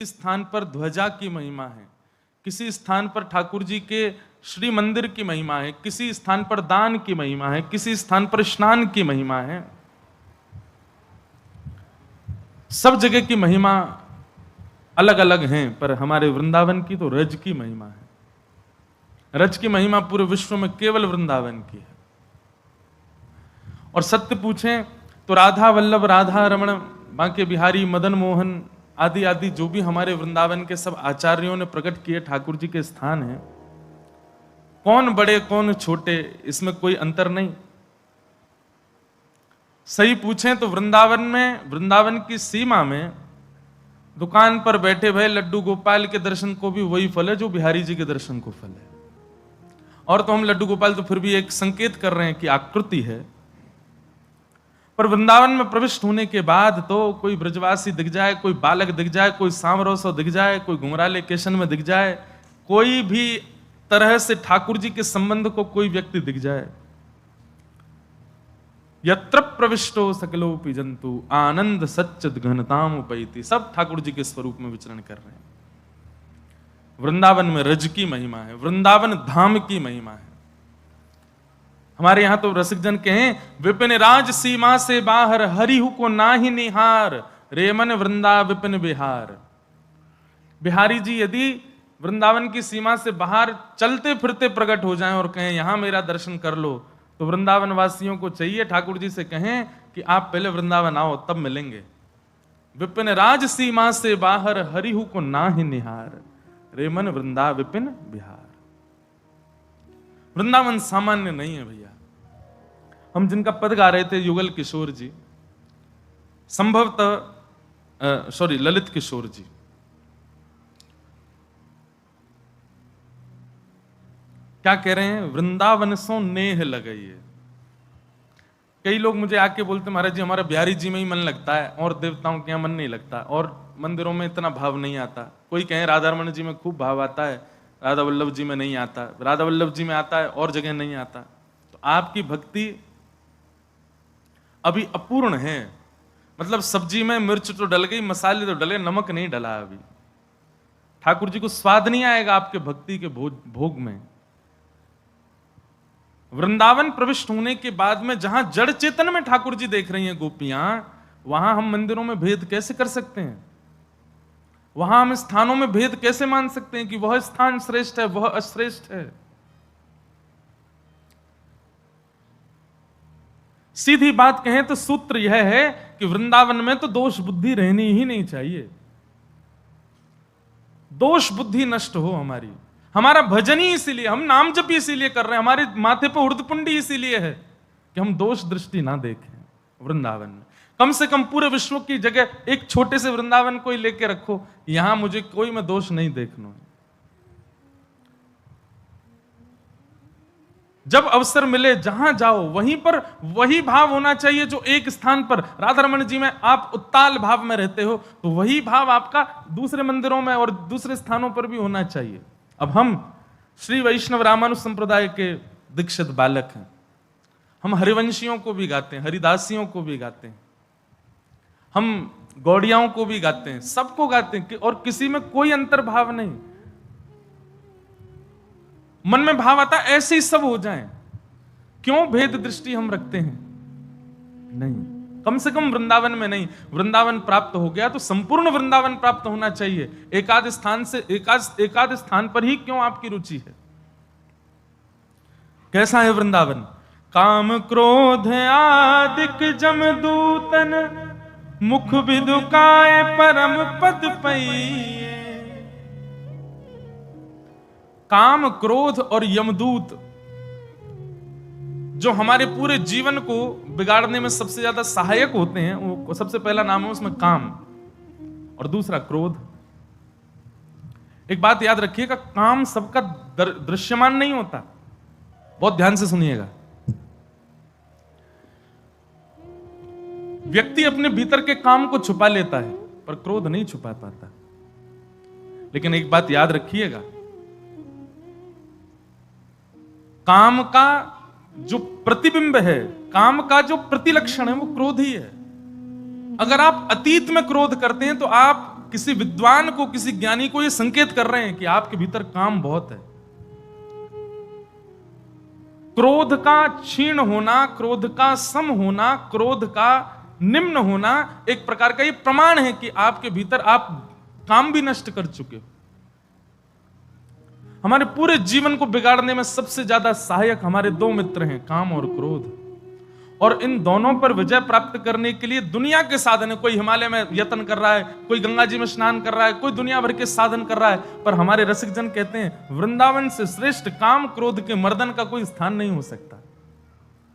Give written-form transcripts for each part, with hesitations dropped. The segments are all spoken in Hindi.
स्थान पर ध्वजा की महिमा है, किसी स्थान पर ठाकुर जी के श्री मंदिर की महिमा है, किसी स्थान पर दान की महिमा है, किसी स्थान पर स्नान की महिमा है। सब जगह की महिमा अलग अलग हैं, पर हमारे वृंदावन की तो रज की महिमा है। रज की महिमा पूरे विश्व में केवल वृंदावन की है। और सत्य पूछें तो राधा वल्लभ, राधा रमण, बांके बिहारी, मदन मोहन आदि आदि जो भी हमारे वृंदावन के सब आचार्यों ने प्रकट किए ठाकुर जी के स्थान हैं, कौन बड़े कौन छोटे, इसमें कोई अंतर नहीं। सही पूछें तो वृंदावन की सीमा में दुकान पर बैठे भय लड्डू गोपाल के दर्शन को भी वही फल है जो बिहारी जी के दर्शन को फल है। और तो हम लड्डू गोपाल तो फिर भी एक संकेत कर रहे हैं कि आकृति है, पर वृंदावन में प्रविष्ट होने के बाद तो कोई ब्रजवासी दिख जाए, कोई बालक दिख जाए, कोई सांवरो सो दिख जाए, कोई घुंघराले केशन में दिख जाए, कोई भी तरह से ठाकुर जी के संबंध को कोई व्यक्ति दिख जाए, यत्र प्रविष्टो सकलोपि जंतु आनंद सच्चिद घनताम उपैति, सब ठाकुर जी के स्वरूप में विचरण कर रहे हैं। वृंदावन में रज की महिमा है, वृंदावन धाम की महिमा है। हमारे यहां तो रसिकजन कहें, विपिन राज सीमा से बाहर हरिहु को नाही निहार, रेमन वृंदा विपिन बिहार। बिहारी जी यदि वृंदावन की सीमा से बाहर चलते फिरते प्रकट हो जाएं और कहें यहां मेरा दर्शन कर लो, तो वृंदावन वासियों को चाहिए ठाकुर जी से कहें कि आप पहले वृंदावन आओ, तब मिलेंगे। विपिन राज सीमा से बाहर हरिहु को नाही निहार, रेमन वृंदा विपिन बिहार। वृंदावन सामान्य नहीं है भैया। हम जिनका पद गा रहे थे युगल किशोर जी, संभवतः ललित किशोर जी, क्या कह रहे हैं? वृंदावन सो नेह लगइए। कई लोग मुझे आके बोलते महाराज जी हमारा बिहारी जी में ही मन लगता है और देवताओं के यहां मन नहीं लगता और मंदिरों में इतना भाव नहीं आता। कोई कहे राधा रमण जी में खूब भाव आता है, राधा वल्लभ जी में नहीं आता, राधा वल्लभ जी में आता है और जगह नहीं आता। तो आपकी भक्ति अभी अपूर्ण है। मतलब सब्जी में मिर्च तो डल गई, मसाले तो डले, नमक नहीं डला अभी। ठाकुर जी को स्वाद नहीं आएगा आपके भक्ति के भोग में। वृंदावन प्रविष्ट होने के बाद में जहां जड़ चेतन में ठाकुर जी देख रही हैं गोपियां, वहां हम मंदिरों में भेद कैसे कर सकते हैं? वहां हम स्थानों में भेद कैसे मान सकते हैं कि वह स्थान श्रेष्ठ है, वह अश्रेष्ठ है? सीधी बात कहें तो सूत्र यह है कि वृंदावन में तो दोष बुद्धि रहनी ही नहीं चाहिए। दोष बुद्धि नष्ट हो हमारी। हमारा भजन ही इसीलिए, हम नाम जप इसीलिए कर रहे हैं, हमारे माथे पर उर्दपुंडी इसीलिए है कि हम दोष दृष्टि ना देखें वृंदावन में। कम से कम पूरे विश्व की जगह एक छोटे से वृंदावन को ही लेके रखो, यहां मुझे कोई में दोष नहीं देखना है। जब अवसर मिले जहां जाओ वहीं पर वही भाव होना चाहिए जो एक स्थान पर राधा रमण जी में आप उत्ताल भाव में रहते हो, तो वही भाव आपका दूसरे मंदिरों में और दूसरे स्थानों पर भी होना चाहिए। अब हम श्री वैष्णव रामानुज संप्रदाय के दीक्षित बालक हैं। हम हरिवंशियों को भी गाते हैं, हरिदासियों को भी गाते हैं, हम गौड़ियाओं को भी गाते हैं, सबको गाते हैं और किसी में कोई अंतर्भाव नहीं। मन में भाव आता ऐसे ही सब हो जाएं। क्यों भेद दृष्टि हम रखते हैं? नहीं, कम से कम वृंदावन में नहीं। वृंदावन प्राप्त हो गया तो संपूर्ण वृंदावन प्राप्त होना चाहिए। एकाध स्थान पर ही क्यों आपकी रुचि है? कैसा है वृंदावन? काम क्रोध आदिक जमदूतन मुख विदुकाय परम पद पई। काम, क्रोध और यमदूत जो हमारे पूरे जीवन को बिगाड़ने में सबसे ज्यादा सहायक होते हैं, वो सबसे पहला नाम है उसमें काम और दूसरा क्रोध। एक बात याद रखिएगा, काम सबका दृश्यमान नहीं होता। बहुत ध्यान से सुनिएगा। व्यक्ति अपने भीतर के काम को छुपा लेता है पर क्रोध नहीं छुपा पाता। लेकिन एक बात याद रखिएगा, काम का जो प्रतिबिंब है, काम का जो प्रतिलक्षण है वो क्रोध ही है। अगर आप अतीत में क्रोध करते हैं तो आप किसी विद्वान को, किसी ज्ञानी को यह संकेत कर रहे हैं कि आपके भीतर काम बहुत है। क्रोध का क्षीण होना, क्रोध का सम होना, क्रोध का निम्न होना एक प्रकार का ये प्रमाण है कि आपके भीतर आप काम भी नष्ट कर चुके हो। हमारे पूरे जीवन को बिगाड़ने में सबसे ज्यादा सहायक हमारे दो मित्र हैं, काम और क्रोध। और इन दोनों पर विजय प्राप्त करने के लिए दुनिया के साधन है। कोई हिमालय में यत्न कर रहा है, कोई गंगा जी में स्नान कर रहा है, कोई दुनिया भर के साधन कर रहा है, पर हमारे रसिक जन कहते हैं वृंदावन से श्रेष्ठ काम क्रोध के मर्दन का कोई स्थान नहीं हो सकता।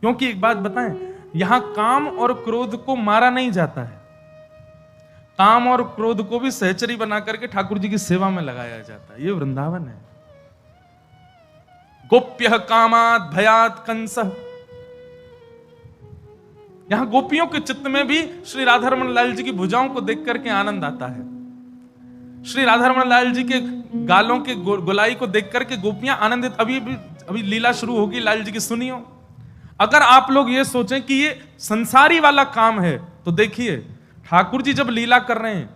क्योंकि एक बात बताएं, यहां काम और क्रोध को मारा नहीं जाता है, काम और क्रोध को भी सहचरी बना करके ठाकुर जी की सेवा में लगाया जाता है। ये वृंदावन है। गोप्य कामात भयात कंसः, यहां गोपियों के चित्त में भी श्री राधा रमन लाल जी की भुजाओं को देख करके आनंद आता है। श्री राधा रमन लाल जी के गालों के गोलाई को देख करके गोपियां आनंदित। अभी लीला शुरू होगी लाल जी की, सुनियो। अगर आप लोग ये सोचें कि ये संसारी वाला काम है तो देखिए, ठाकुर जी जब लीला कर रहे हैं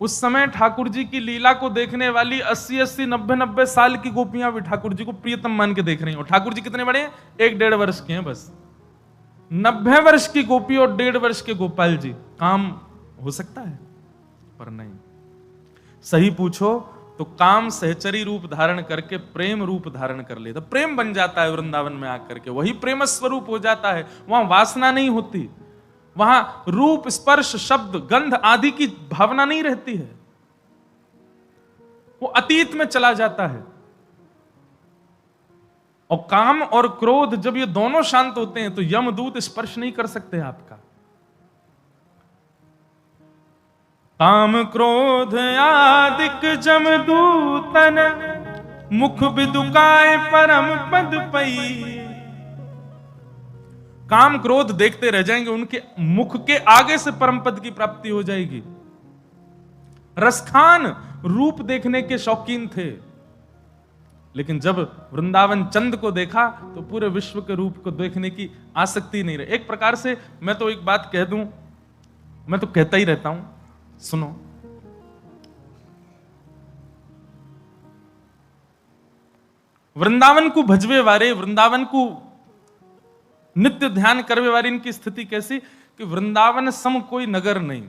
उस समय ठाकुर जी की लीला को देखने वाली 80-80, 90-90 साल की गोपियां भी ठाकुर जी को प्रियतम मान के देख रही हैं। और ठाकुर जी कितने बड़े हैं? 1-1.5 वर्ष के हैं बस। 90 वर्ष की गोपी और 1.5 वर्ष के गोपाल जी, काम हो सकता है? पर नहीं। सही पूछो तो काम सहचरी रूप धारण करके प्रेम रूप धारण कर लेता, प्रेम बन जाता है वृंदावन में आकर के, वही प्रेम स्वरूप हो जाता है। वहां वासना नहीं होती, वहां रूप, स्पर्श, शब्द, गंध आदि की भावना नहीं रहती है, वो अतीत में चला जाता है। और काम और क्रोध जब ये दोनों शांत होते हैं तो यमदूत स्पर्श नहीं कर सकते आपका। काम क्रोध आदिक जमदूतन, मुख बिदुकाए परम पद पई। काम क्रोध देखते रह जाएंगे, उनके मुख के आगे से परम पद की प्राप्ति हो जाएगी। रसखान रूप देखने के शौकीन थे, लेकिन जब वृंदावन चंद को देखा तो पूरे विश्व के रूप को देखने की आसक्ति नहीं रही। एक प्रकार से मैं तो एक बात कह दूं, मैं तो कहता ही रहता हूं, सुनो। वृंदावन को भजवे वाले, वृंदावन को नित्य ध्यान करवे वाली इनकी स्थिति कैसी कि वृंदावन सम कोई नगर नहीं।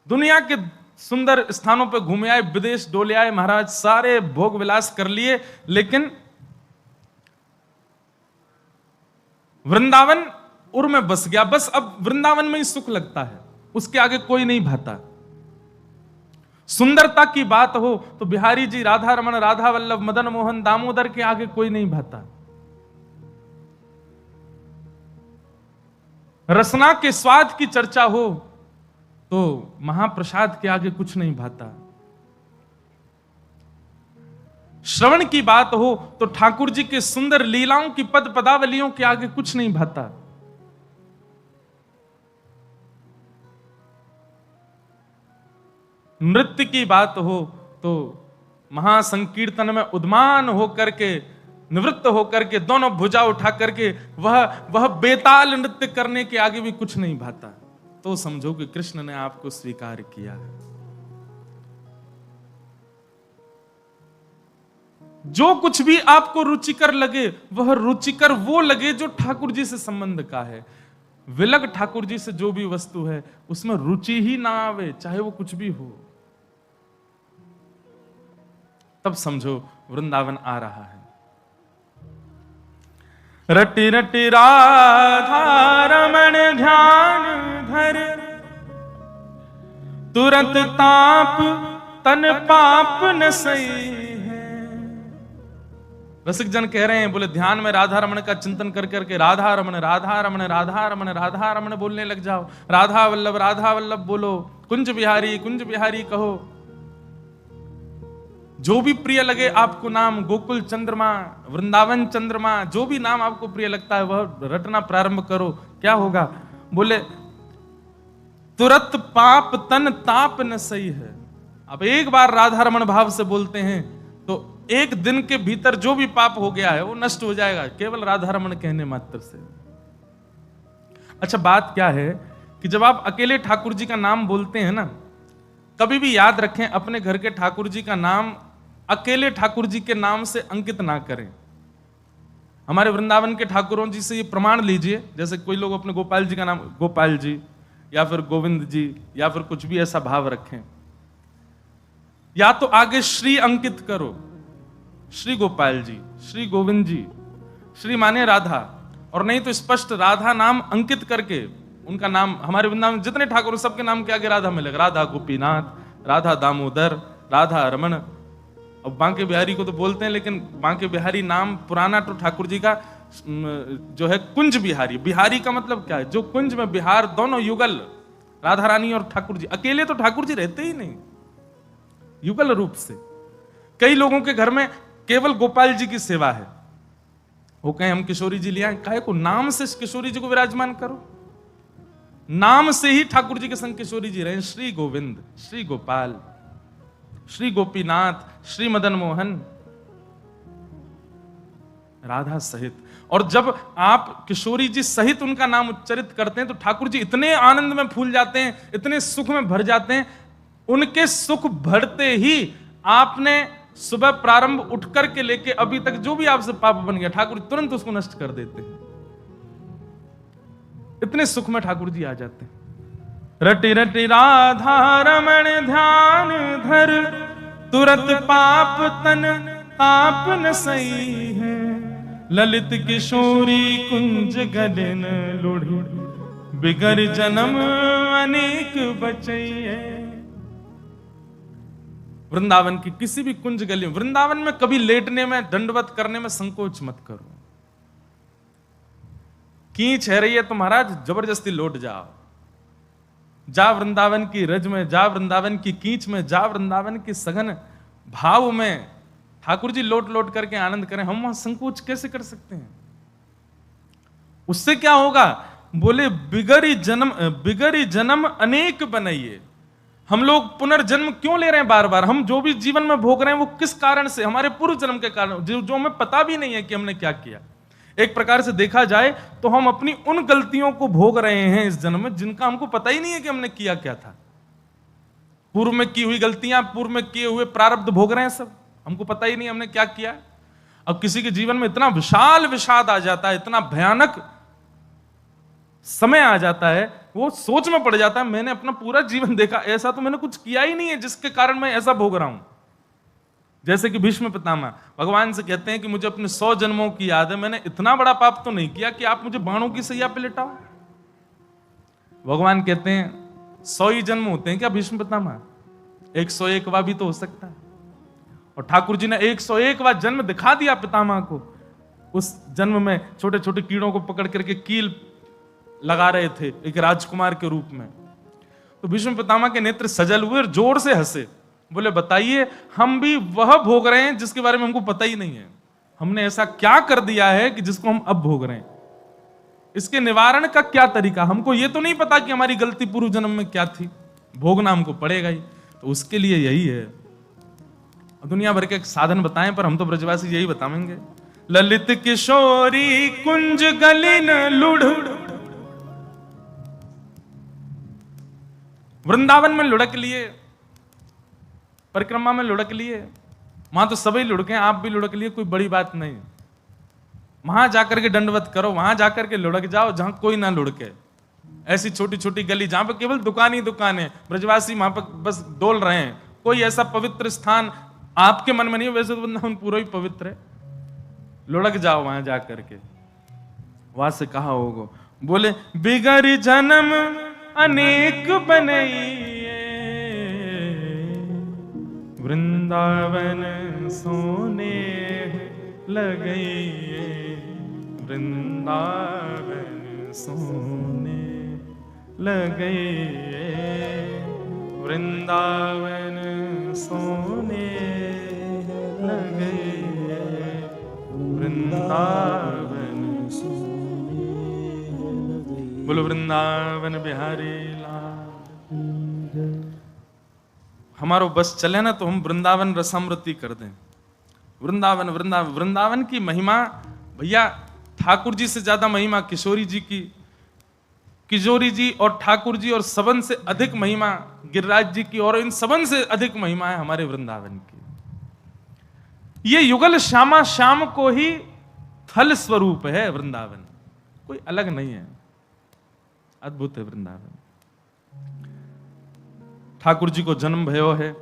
दुनिया के सुंदर स्थानों पे घूमे आए, विदेश डोले आए महाराज, सारे भोग विलास कर लिए, लेकिन वृंदावन उर में बस गया। बस अब वृंदावन में ही सुख लगता है, उसके आगे कोई नहीं भाता। सुंदरता की बात हो तो बिहारी जी, राधा रमन, राधा वल्लभ, मदन मोहन, दामोदर के आगे कोई नहीं भाता। रसना के स्वाद की चर्चा हो तो महाप्रसाद के आगे कुछ नहीं भाता। श्रवण की बात हो तो ठाकुर जी के सुंदर लीलाओं की पद पदावलियों के आगे कुछ नहीं भाता। नृत्य की बात हो तो महासंकीर्तन में उद्मान होकर के, निवृत्त होकर के, दोनों भुजा उठा करके वह बेताल नृत्य करने के आगे भी कुछ नहीं भाता। तो समझो कि कृष्ण ने आपको स्वीकार किया है। जो कुछ भी आपको रुचिकर लगे वह रुचिकर वो लगे जो ठाकुर जी से संबंध का है। विलग ठाकुर जी से जो भी वस्तु है उसमें रुचि ही ना आवे, चाहे वो कुछ भी हो, तब समझो वृंदावन आ रहा है। रटि रटि राधा रमण ध्यान धर, तुरंत ताप तन पाप न सही है। रसिक जन कह रहे हैं, बोले ध्यान में राधा रमण का चिंतन कर करके राधा रमण राधा रमण राधा रमण राधा रमण बोलने लग जाओ। राधा वल्लभ बोलो, कुंज बिहारी कहो। जो भी प्रिय लगे आपको नाम, गोकुल चंद्रमा, वृंदावन चंद्रमा, जो भी नाम आपको प्रिय लगता है वह रटना प्रारंभ करो। क्या होगा? बोले तुरंत पाप तन ताप न सही है। अब एक बार राधा रमण भाव से बोलते हैं तो एक दिन के भीतर जो भी पाप हो गया है वो नष्ट हो जाएगा, केवल राधा रमण कहने मात्र से। अच्छा, बात क्या है कि जब आप अकेले ठाकुर जी का नाम बोलते हैं ना, कभी भी याद रखें अपने घर के ठाकुर जी का नाम अकेले ठाकुर जी के नाम से अंकित ना करें। हमारे वृंदावन के ठाकुरों जी से ये प्रमाण लीजिए, जैसे कोई लोग अपने गोपाल जी का नाम गोपाल जी या फिर गोविंद जी या फिर कुछ भी ऐसा भाव रखें, या तो आगे श्री अंकित करो, श्री गोपाल जी, श्री गोविंद जी, श्री माने राधा, और नहीं तो स्पष्ट राधा नाम अंकित करके उनका नाम, हमारे वृंदावन में जितने ठाकुर सबके नाम के आगे राधा मिलेगा, राधा गोपीनाथ, राधा दामोदर, राधा रमन। अब बांके बिहारी को तो बोलते हैं, लेकिन बांके बिहारी नाम पुराना तो ठाकुर जी का जो है कुंज बिहारी। बिहारी का मतलब क्या है? जो कुंज में बिहार, दोनों युगल, राधा रानी और ठाकुर जी। अकेले तो ठाकुर जी रहते ही नहीं, युगल रूप से। कई लोगों के घर में केवल गोपाल जी की सेवा है, वो कहें हम किशोरी जी ले आए, काहे को? नाम से किशोरी जी को विराजमान करो, नाम से ही ठाकुर जी के संग किशोरी जी रहे। श्री गोविंद, श्री गोपाल, श्री गोपीनाथ, श्री मदन मोहन, राधा सहित। और जब आप किशोरी जी सहित उनका नाम उच्चरित करते हैं तो ठाकुर जी इतने आनंद में फूल जाते हैं, इतने सुख में भर जाते हैं। उनके सुख भरते ही आपने सुबह प्रारंभ उठकर के लेके अभी तक जो भी आपसे पाप बन गया, ठाकुर तुरंत उसको नष्ट कर देते हैं। इतने सुख में ठाकुर जी आ जाते हैं। रटि रटि राधा रमण ध्यान धर, तुरत पाप तन ताप न सही है। ललित किशोरी कुंज गलन लुढ़, बिगर जन्म अनेक बचैये। वृंदावन की किसी भी कुंज गली, वृंदावन में कभी लेटने में, दंडवत करने में संकोच मत करो। कीच है रही है तो महाराज जबरदस्ती लौट जाओ, जा वृंदावन की रज में, जा वृंदावन की कीच में, जा वृंदावन की सघन भाव में। ठाकुर जी लौट लौट करके आनंद करें, हम वहां संकोच कैसे कर सकते हैं? उससे क्या होगा? बोले बिगरी जन्म अनेक बनाइए। हम लोग पुनर्जन्म क्यों ले रहे हैं बार बार? हम जो भी जीवन में भोग रहे हैं वो किस कारण से? हमारे पूर्व जन्म के कारण, जो हमें पता भी नहीं है कि हमने क्या किया। एक प्रकार से देखा जाए तो हम अपनी उन गलतियों को भोग रहे हैं इस जन्म में, जिनका हमको पता ही नहीं है कि हमने किया क्या था। पूर्व में की हुई गलतियां, पूर्व में किए हुए प्रारब्ध भोग रहे हैं सब, हमको पता ही नहीं हमने क्या किया। अब किसी के जीवन में इतना विशाल विषाद आ जाता है, इतना भयानक समय आ जाता है, वो सोच में पड़ जाता है मैंने अपना पूरा जीवन देखा, ऐसा तो मैंने कुछ किया ही नहीं है जिसके कारण मैं ऐसा भोग रहा हूं। जैसे कि भीष्म पितामह भगवान से कहते हैं कि मुझे अपने 100 जन्मों की याद है, मैंने इतना बड़ा पाप तो नहीं किया कि आप मुझे बाणों की सैया पे लिटाओ। भगवान कहते हैं 100 ही जन्म होते हैं क्या भीष्म पितामह? 101वां भी तो हो सकता है। और ठाकुर जी ने 101वां जन्म दिखा दिया पितामह को। उस जन्म में छोटे छोटे कीड़ों को पकड़ करके कील लगा रहे थे एक राजकुमार के रूप में। तो भीष्म पितामह के नेत्र सजल हुए और जोर से हंसे, बोले बताइए हम भी वह भोग रहे हैं जिसके बारे में हमको पता ही नहीं है। हमने ऐसा क्या कर दिया है कि जिसको हम अब भोग रहे हैं? इसके निवारण का क्या तरीका? हमको ये तो नहीं पता कि हमारी गलती पूर्व जन्म में क्या थी, भोगना हमको पड़ेगा ही। तो उसके लिए यही है, दुनिया भर के साधन बताएं पर हम तो ब्रजवासी यही बताएंगे। ललित किशोरी कुंज गलिन लुढ़, वृंदावन में लुढ़क लिए, परिक्रमा में लुढ़क लिए, वहां तो सभी लुढ़के, आप भी लुढ़क लिए, कोई बड़ी बात नहीं। वहां जाकर के दंडवत करो, वहां जाकर के लुढ़क जाओ जहां कोई ना लुढ़के। ऐसी छोटी छोटी गली जहां पर केवल दुकान ही दुकान है, ब्रजवासी वहां पर बस डोल रहे हैं, कोई ऐसा पवित्र स्थान आपके मन में नहीं है। वैसे तो वृंदावन पूरा ही पवित्र है, लुढ़क जाओ वहां जाकर के। वहां से कहा होगा, बोले बिगर जन्म अनेक बनइए, वृंदावन सोने लगइए, वृंदावन सोने लगइए, वृंदावन सोने लगइए, वृंदावन सोने लगइए। बोलो वृंदावन बिहारी लाल। हमारो बस चले ना तो हम वृंदावन रसामृति कर दें। वृंदावन वृंदावन वृंदावन की महिमा भैया ठाकुर जी से ज्यादा महिमा किशोरी जी की, किशोरी जी और ठाकुर जी और सबन से अधिक महिमा गिरिराज जी की, और इन सबन से अधिक महिमा है हमारे वृंदावन की। ये युगल श्यामा श्याम को ही थल स्वरूप है वृंदावन, कोई अलग नहीं है, अद्भुत है वृंदावन। ठाकुर जी को जन्म भयो है,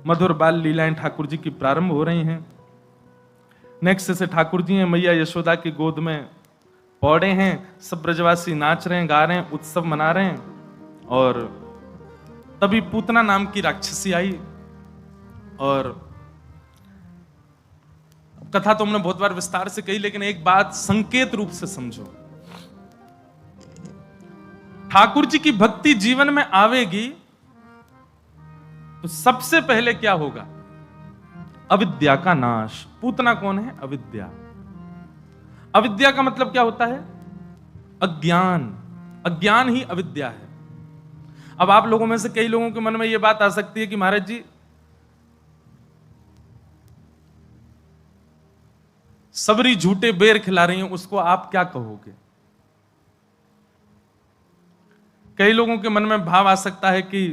मधुर बाल लीलाएं ठाकुर जी की प्रारंभ हो रही हैं। नेक्स्ट से ठाकुर जी हैं मैया यशोदा की गोद में पौड़े हैं, सब ब्रजवासी नाच रहे हैं, गा रहे हैं, उत्सव मना रहे हैं। और तभी पूतना नाम की राक्षसी आई, और कथा तो हमने बहुत बार विस्तार से कही, लेकिन एक बात संकेत रूप से समझो। ठाकुर जी की भक्ति जीवन में आवेगी तो सबसे पहले क्या होगा? अविद्या का नाश। पूतना कौन है? अविद्या। अविद्या का मतलब क्या होता है? अज्ञान। अज्ञान ही अविद्या है। अब आप लोगों में से कई लोगों के मन में यह बात आ सकती है कि महाराज जी, सबरी झूठे बेर खिला रही हैं, उसको आप क्या कहोगे? कई लोगों के मन में भाव आ सकता है कि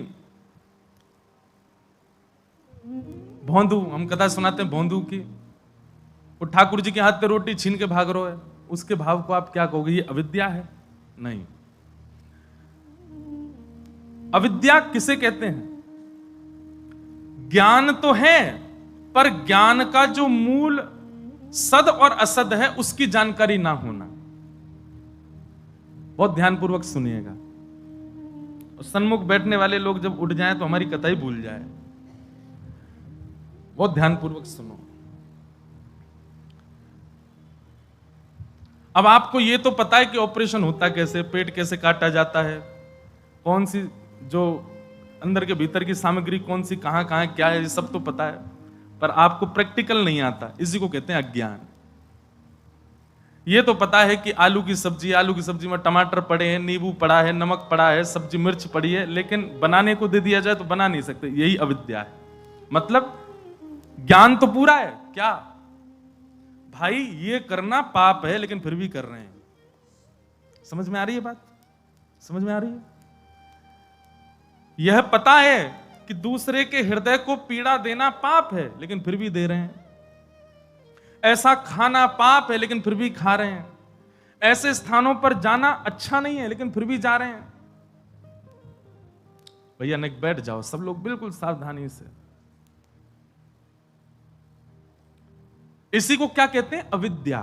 भोंदू, हम कथा सुनाते हैं भोंदू की, वो ठाकुर जी के हाथ पे रोटी छीन के भाग रहा है, उसके भाव को आप क्या कहोगे? ये अविद्या है? नहीं। अविद्या किसे कहते हैं? ज्ञान तो है, पर ज्ञान का जो मूल सद और असद है उसकी जानकारी ना होना। बहुत ध्यानपूर्वक सुनिएगा, और सन्मुख बैठने वाले लोग जब उठ जाएं तो हमारी कथा ही भूल जाए। बहुत ध्यानपूर्वक सुनो। अब आपको यह तो पता है कि ऑपरेशन होता कैसे, पेट कैसे काटा जाता है, कौन सी जो अंदर के भीतर की सामग्री कौन सी कहां कहां क्या है, ये सब तो पता है, पर आपको प्रैक्टिकल नहीं आता। इसी को कहते हैं अज्ञान। ये तो पता है कि आलू की सब्जी में टमाटर पड़े हैं, नींबू पड़ा है, नमक पड़ा है, सब्जी मिर्च पड़ी है, लेकिन बनाने को दे दिया जाए तो बना नहीं सकते। यही अविद्या है। मतलब ज्ञान तो पूरा है, क्या भाई ये करना पाप है, लेकिन फिर भी कर रहे हैं। समझ में आ रही है बात? समझ में आ रही है? यह पता है कि दूसरे के हृदय को पीड़ा देना पाप है, लेकिन फिर भी दे रहे हैं। ऐसा खाना पाप है, लेकिन फिर भी खा रहे हैं। ऐसे स्थानों पर जाना अच्छा नहीं है, लेकिन फिर भी जा रहे हैं। भैया नेक बैठ जाओ, सब लोग बिल्कुल सावधानी से। इसी को क्या कहते हैं? अविद्या।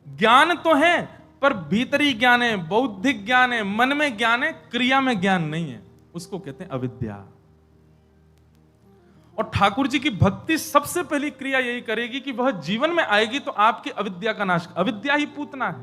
ज्ञान तो है, पर भीतरी ज्ञान है, बौद्धिक ज्ञान है, मन में ज्ञान है, क्रिया में ज्ञान नहीं है, उसको कहते हैं अविद्या। और ठाकुर जी की भक्ति सबसे पहली क्रिया यही करेगी कि वह जीवन में आएगी तो आपकी अविद्या का नाश। अविद्या ही पूतना है।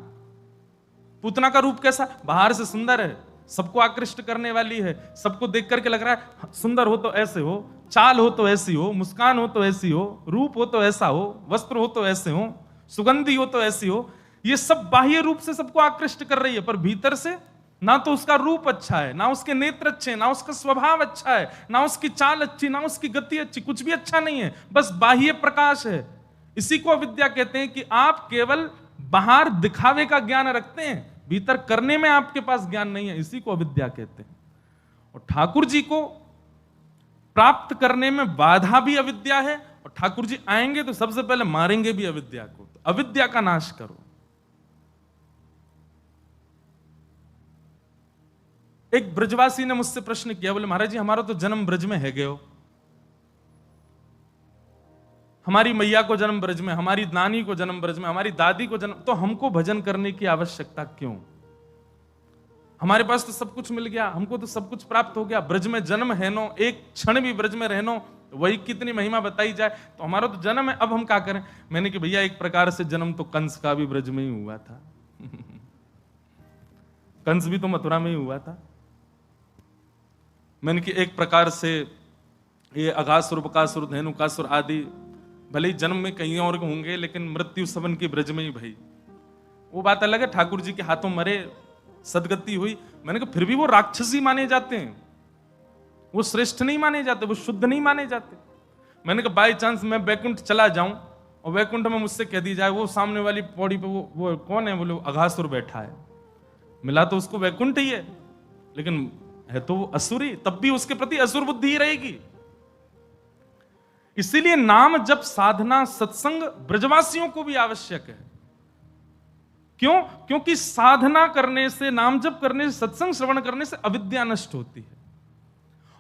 पूतना का रूप कैसा? बाहर से सुंदर है, सबको आकृष्ट करने वाली है, सबको देख करके लग रहा है सुंदर हो तो ऐसे हो, चाल हो तो ऐसी हो, मुस्कान हो तो ऐसी हो, रूप हो तो ऐसा हो, वस्त्र हो तो ऐसे हो, सुगंधी हो तो ऐसी हो। ये सब बाह्य रूप से सबको आकृष्ट कर रही है, पर भीतर से ना तो उसका रूप अच्छा है, ना उसके नेत्र अच्छे, ना उसका स्वभाव अच्छा है, ना उसकी चाल अच्छी, ना उसकी गति अच्छी, कुछ भी अच्छा नहीं है, बस बाह्य प्रकाश है। इसी को अविद्या कहते हैं कि आप केवल बाहर दिखावे का ज्ञान रखते हैं, भीतर करने में आपके पास ज्ञान नहीं है। इसी को अविद्या कहते हैं। और ठाकुर जी को प्राप्त करने में बाधा भी अविद्या है, और ठाकुर जी आएंगे तो सबसे पहले मारेंगे भी अविद्या को। तो अविद्या का नाश करो। एक ब्रजवासी ने मुझसे प्रश्न किया, बोले महाराज जी हमारा तो जन्म ब्रज में है गयो, हमारी मैया को जन्म ब्रज में, हमारी नानी को जन्म ब्रज में, हमारी दादी को जन्म, तो हमको भजन करने की आवश्यकता क्यों? हमारे पास तो सब कुछ मिल गया, हमको तो सब कुछ प्राप्त हो गया, ब्रज में जन्म है नो, एक क्षण भी ब्रज में रहनो, वही कितनी महिमा बताई जाए, तो हमारा तो जन्म है, अब हम क्या करें? मैंने कि भैया एक प्रकार से जन्म तो कंस का भी ब्रज में ही हुआ था। कंस भी तो मथुरा में ही हुआ था। मैंने कि एक प्रकार से ये अघासुर, बकासुर, धेनुकासुर आदि भले ही जन्म में कहीं और होंगे, लेकिन मृत्यु सबन की ब्रज में ही भाई। वो बात अलग है, ठाकुर जी के हाथों मरे, सदगति हुई। मैंने कहा फिर भी वो राक्षसी माने जाते हैं, वो श्रेष्ठ नहीं माने जाते, वो शुद्ध नहीं माने जाते। मैंने कहा बाई चांस मैं वैकुंठ चला जाऊं और वैकुंठ में मुझसे कह दी जाए वो सामने वाली पौड़ी पे वो कौन है? बोले अघासुर बैठा है। मिला तो उसको वैकुंठ ही है, लेकिन है तो वो असुरी, तब भी उसके प्रति असुर बुद्धि ही रहेगी। इसीलिए नाम जप साधना सत्संग ब्रजवासियों को भी आवश्यक है। क्यों? क्योंकि साधना करने से, नाम जप करने से, सत्संग श्रवण करने से अविद्या नष्ट होती है,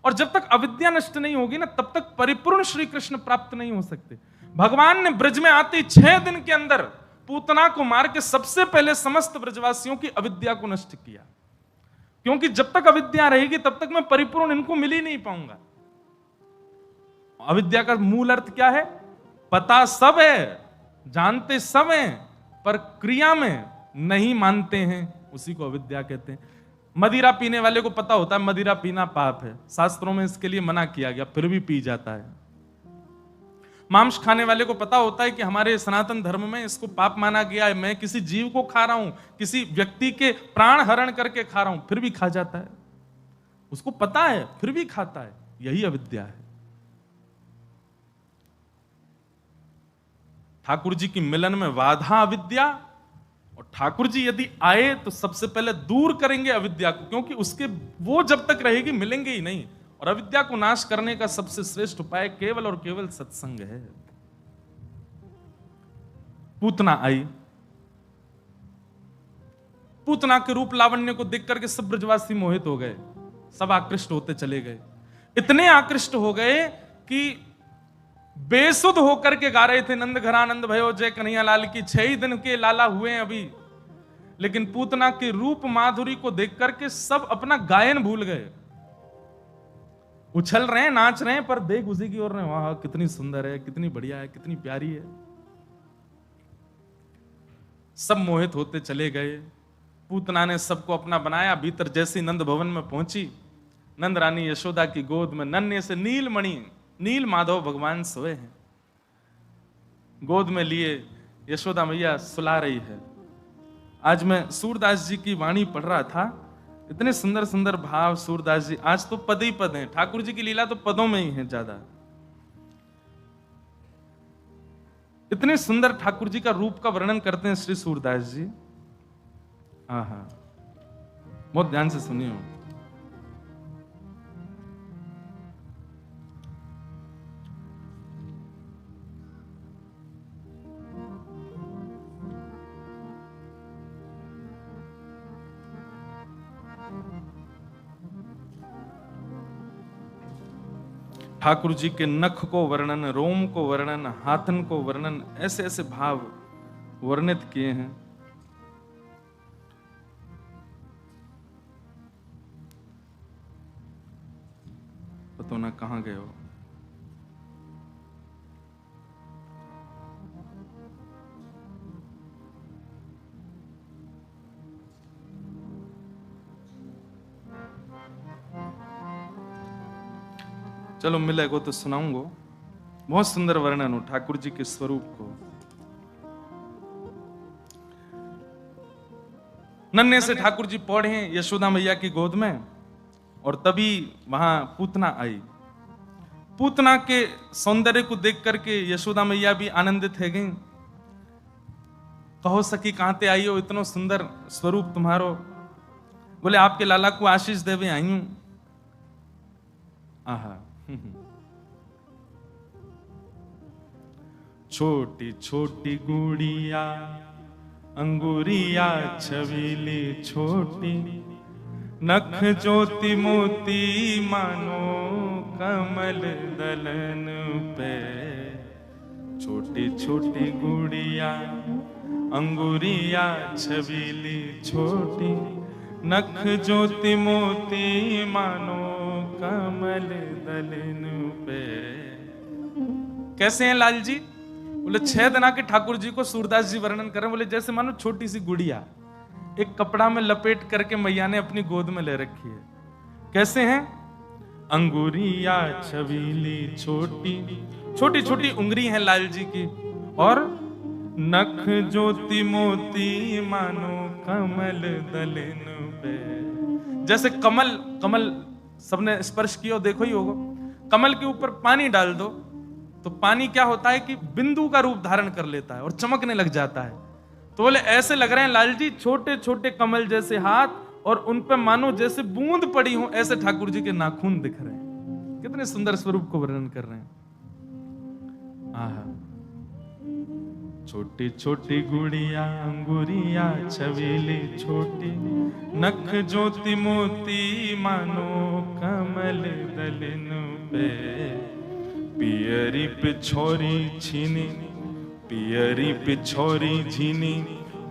और जब तक अविद्या नष्ट नहीं होगी ना, तब तक परिपूर्ण श्री कृष्ण प्राप्त नहीं हो सकते। भगवान ने ब्रज में आते 6 दिन के अंदर पूतना को मार के सबसे पहले समस्त ब्रजवासियों की अविद्या को नष्ट किया, क्योंकि जब तक अविद्या रहेगी तब तक मैं परिपूर्ण इनको मिल ही नहीं पाऊंगा। अविद्या का मूल अर्थ क्या है? पता सब है, जानते सब हैं, पर क्रिया में नहीं मानते हैं, उसी को अविद्या कहते हैं। मदिरा पीने वाले को पता होता है मदिरा पीना पाप है, शास्त्रों में इसके लिए मना किया गया, फिर भी पी जाता है। मांस खाने वाले को पता होता है कि हमारे सनातन धर्म में इसको पाप माना गया है, मैं किसी जीव को खा रहा हूं, किसी व्यक्ति के प्राण हरण करके खा रहा हूं, फिर भी खा जाता है। उसको पता है फिर भी खाता है, यही अविद्या है। ठाकुर जी की मिलन में बाधा अविद्या, और ठाकुर जी यदि आए तो सबसे पहले दूर करेंगे अविद्या को, क्योंकि उसके वो जब तक रहेगी मिलेंगे ही नहीं। और अविद्या को नाश करने का सबसे श्रेष्ठ उपाय केवल और केवल सत्संग है। पूतना आई, पूतना के रूप लावण्य को देख करके सब ब्रजवासी मोहित हो गए, सब आकृष्ट होते चले गए। इतने आकृष्ट हो गए कि बेसुध होकर के गा रहे थे, नंद घरानंद भयो जय कन्हैया लाल की। 6 ही दिन के लाला हुए हैं अभी, लेकिन पूतना के रूप माधुरी को देख करके सब अपना गायन भूल गए। उछल रहे हैं, नाच रहे हैं, पर देख उसी की ओर रहे, वाह कितनी सुंदर है, कितनी बढ़िया है, कितनी प्यारी है। सब मोहित होते चले गए। पूतना ने सबको अपना बनाया। भीतर जैसी नंद भवन में पहुंची, नंद रानी यशोदा की गोद में नन्हे से नीलमणि नील माधव भगवान सोए हैं, गोद में लिए यशोदा मैया सुला रही है। आज मैं सूरदास जी की वाणी पढ़ रहा था, इतने सुंदर सुंदर भाव सूरदास जी, आज तो पद ही पद हैं। ठाकुर जी की लीला तो पदों में ही है ज्यादा। इतने सुंदर ठाकुर जी का रूप का वर्णन करते हैं श्री सूरदास जी। आहा, बहुत ध्यान से सुनिए। ठाकुर जी के नख को वर्णन, रोम को वर्णन, हाथन को वर्णन, ऐसे ऐसे भाव वर्णित किए हैं। पता ना कहां गए हो। चलो मिलेगो तो सुनाऊंगा। बहुत सुंदर वर्णन हो ठाकुर जी के स्वरूप को। नन्हे से ठाकुर जी पौड़े यशोदा मैया की गोद में, और तभी वहां पूतना आई। पूतना के सौंदर्य को देख करके यशोदा मैया भी आनंदित है गई। कहो सखी कहां ते आई हो, इतना सुंदर स्वरूप तुम्हारो। बोले आपके लाला को आशीष देवे आई हूं। आहा, छोटी छोटी गुड़िया अंगुरिया छबीली छोटी, नख ज्योति मोती मानो कमल दलन पे। छोटी छोटी गुड़िया अंगुरिया छबीली छोटी, नख ज्योति मोती मानो कमल दलन पे। कैसे हैं लाल जी? बोले 6 दिन के ठाकुर जी को सूरदास जी वर्णन कर रहे हैं। बोले जैसे मानो छोटी सी गुड़िया एक कपड़ा में लपेट करके मैया ने अपनी गोद में ले रखी है। कैसे हैं? अंगुरिया छबीली छोटी, छोटी छोटी उंगली है लाल जी की, और नख ज्योति मोती मानो कमल दलन पे। जैसे कमल, कमल सबने स्पर्श किया देखो ही होगा, कमल के ऊपर पानी डाल दो तो पानी क्या होता है कि बिंदु का रूप धारण कर लेता है और चमकने लग जाता है। तो बोले ऐसे लग रहे हैं लाल जी छोटे छोटे कमल जैसे हाथ, और उन पे मानो जैसे बूंद पड़ी हो, ऐसे ठाकुर जी के नाखून दिख रहे हैं। कितने सुंदर स्वरूप को वर्णन कर रहे हैं। आहा, छोटी छोटी गुड़िया अंगुरिया छवेली छोटी, नख ज्योति मोती मानो कमल दलिन पे, पियरी पिछोरी छीनी, पियरी पिछोरी झीनी,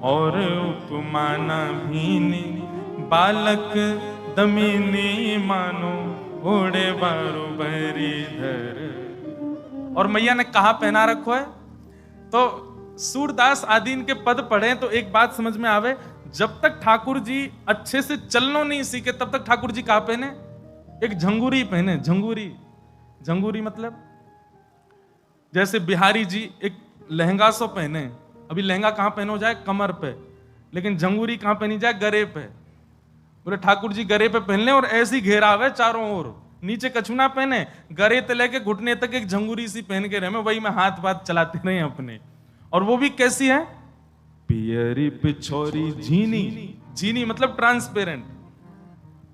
और उपमाना भीनी, बालक दमिनी मानो ओढ़े बारो बरीधर। और मैया ने कहा पहना रखो है, तो सूरदास आदि इनके पद पढ़े तो एक बात समझ में आवे, जब तक ठाकुर जी अच्छे से चलनो नहीं सीखे तब तक ठाकुर जी कहा पहने, एक झंगूरी पहने। झंगूरी, झंगूरी मतलब जैसे बिहारी जी एक लहंगा सो पहने, अभी लहंगा कहां पहनो जाए, कमर पे, लेकिन झंगूरी कहां पहनी जाए, गरे पे। बोले ठाकुर जी गरे पे पहन ले और ऐसी घेरावे चारों ओर, नीचे कछु ना पहने, गरे ते लेके घुटने तक एक झंगूरी सी पहन के रहे, वही में हाथ बात चलाते रहे अपने। और वो भी कैसी है, पियरी पिछोरी झीनी, झीनी मतलब ट्रांसपेरेंट।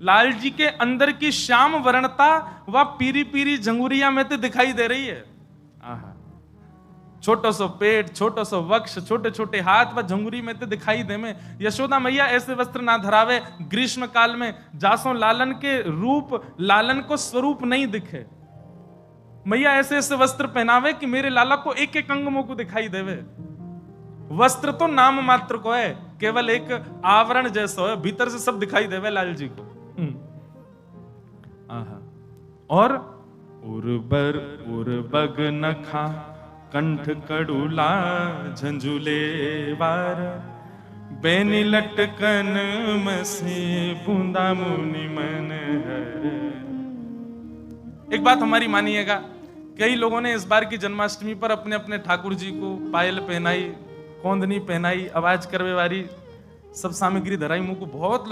लाल जी के अंदर की श्याम वर्णता वह पीरी पीरी झंगुरिया में तो दिखाई दे रही है। आहा, छोटो सो पेट, छोटो सो वक्ष, छोटे छोटे हाथ व झंगुरी में तो दिखाई दे में। यशोदा मैया ऐसे वस्त्र ना धरावे ग्रीष्म काल में, जासो लालन के रूप, लालन को स्वरूप नहीं दिखे। मैया ऐसे ऐसे वस्त्र पहनावे कि मेरे लाला को एक एक अंग को दिखाई देवे। वस्त्र तो नाम मात्र को है, केवल एक आवरण जैसा है, भीतर से सब दिखाई देवे लाल जी को। आहा, और उर्बर उर्बग नखा, कंठ कड़ूला झंझुले वार, बेनी लटकन मसे बूंदा मुनि मन हर। एक बात हमारी मानिएगा, कई लोगों ने इस बार की जन्माष्टमी पर अपने अपने ठाकुर जी को पायल पहनाई, कोंदनी पहनाई, आवाज करवे वाली सब सामग्री धराई मुंह को। बहुत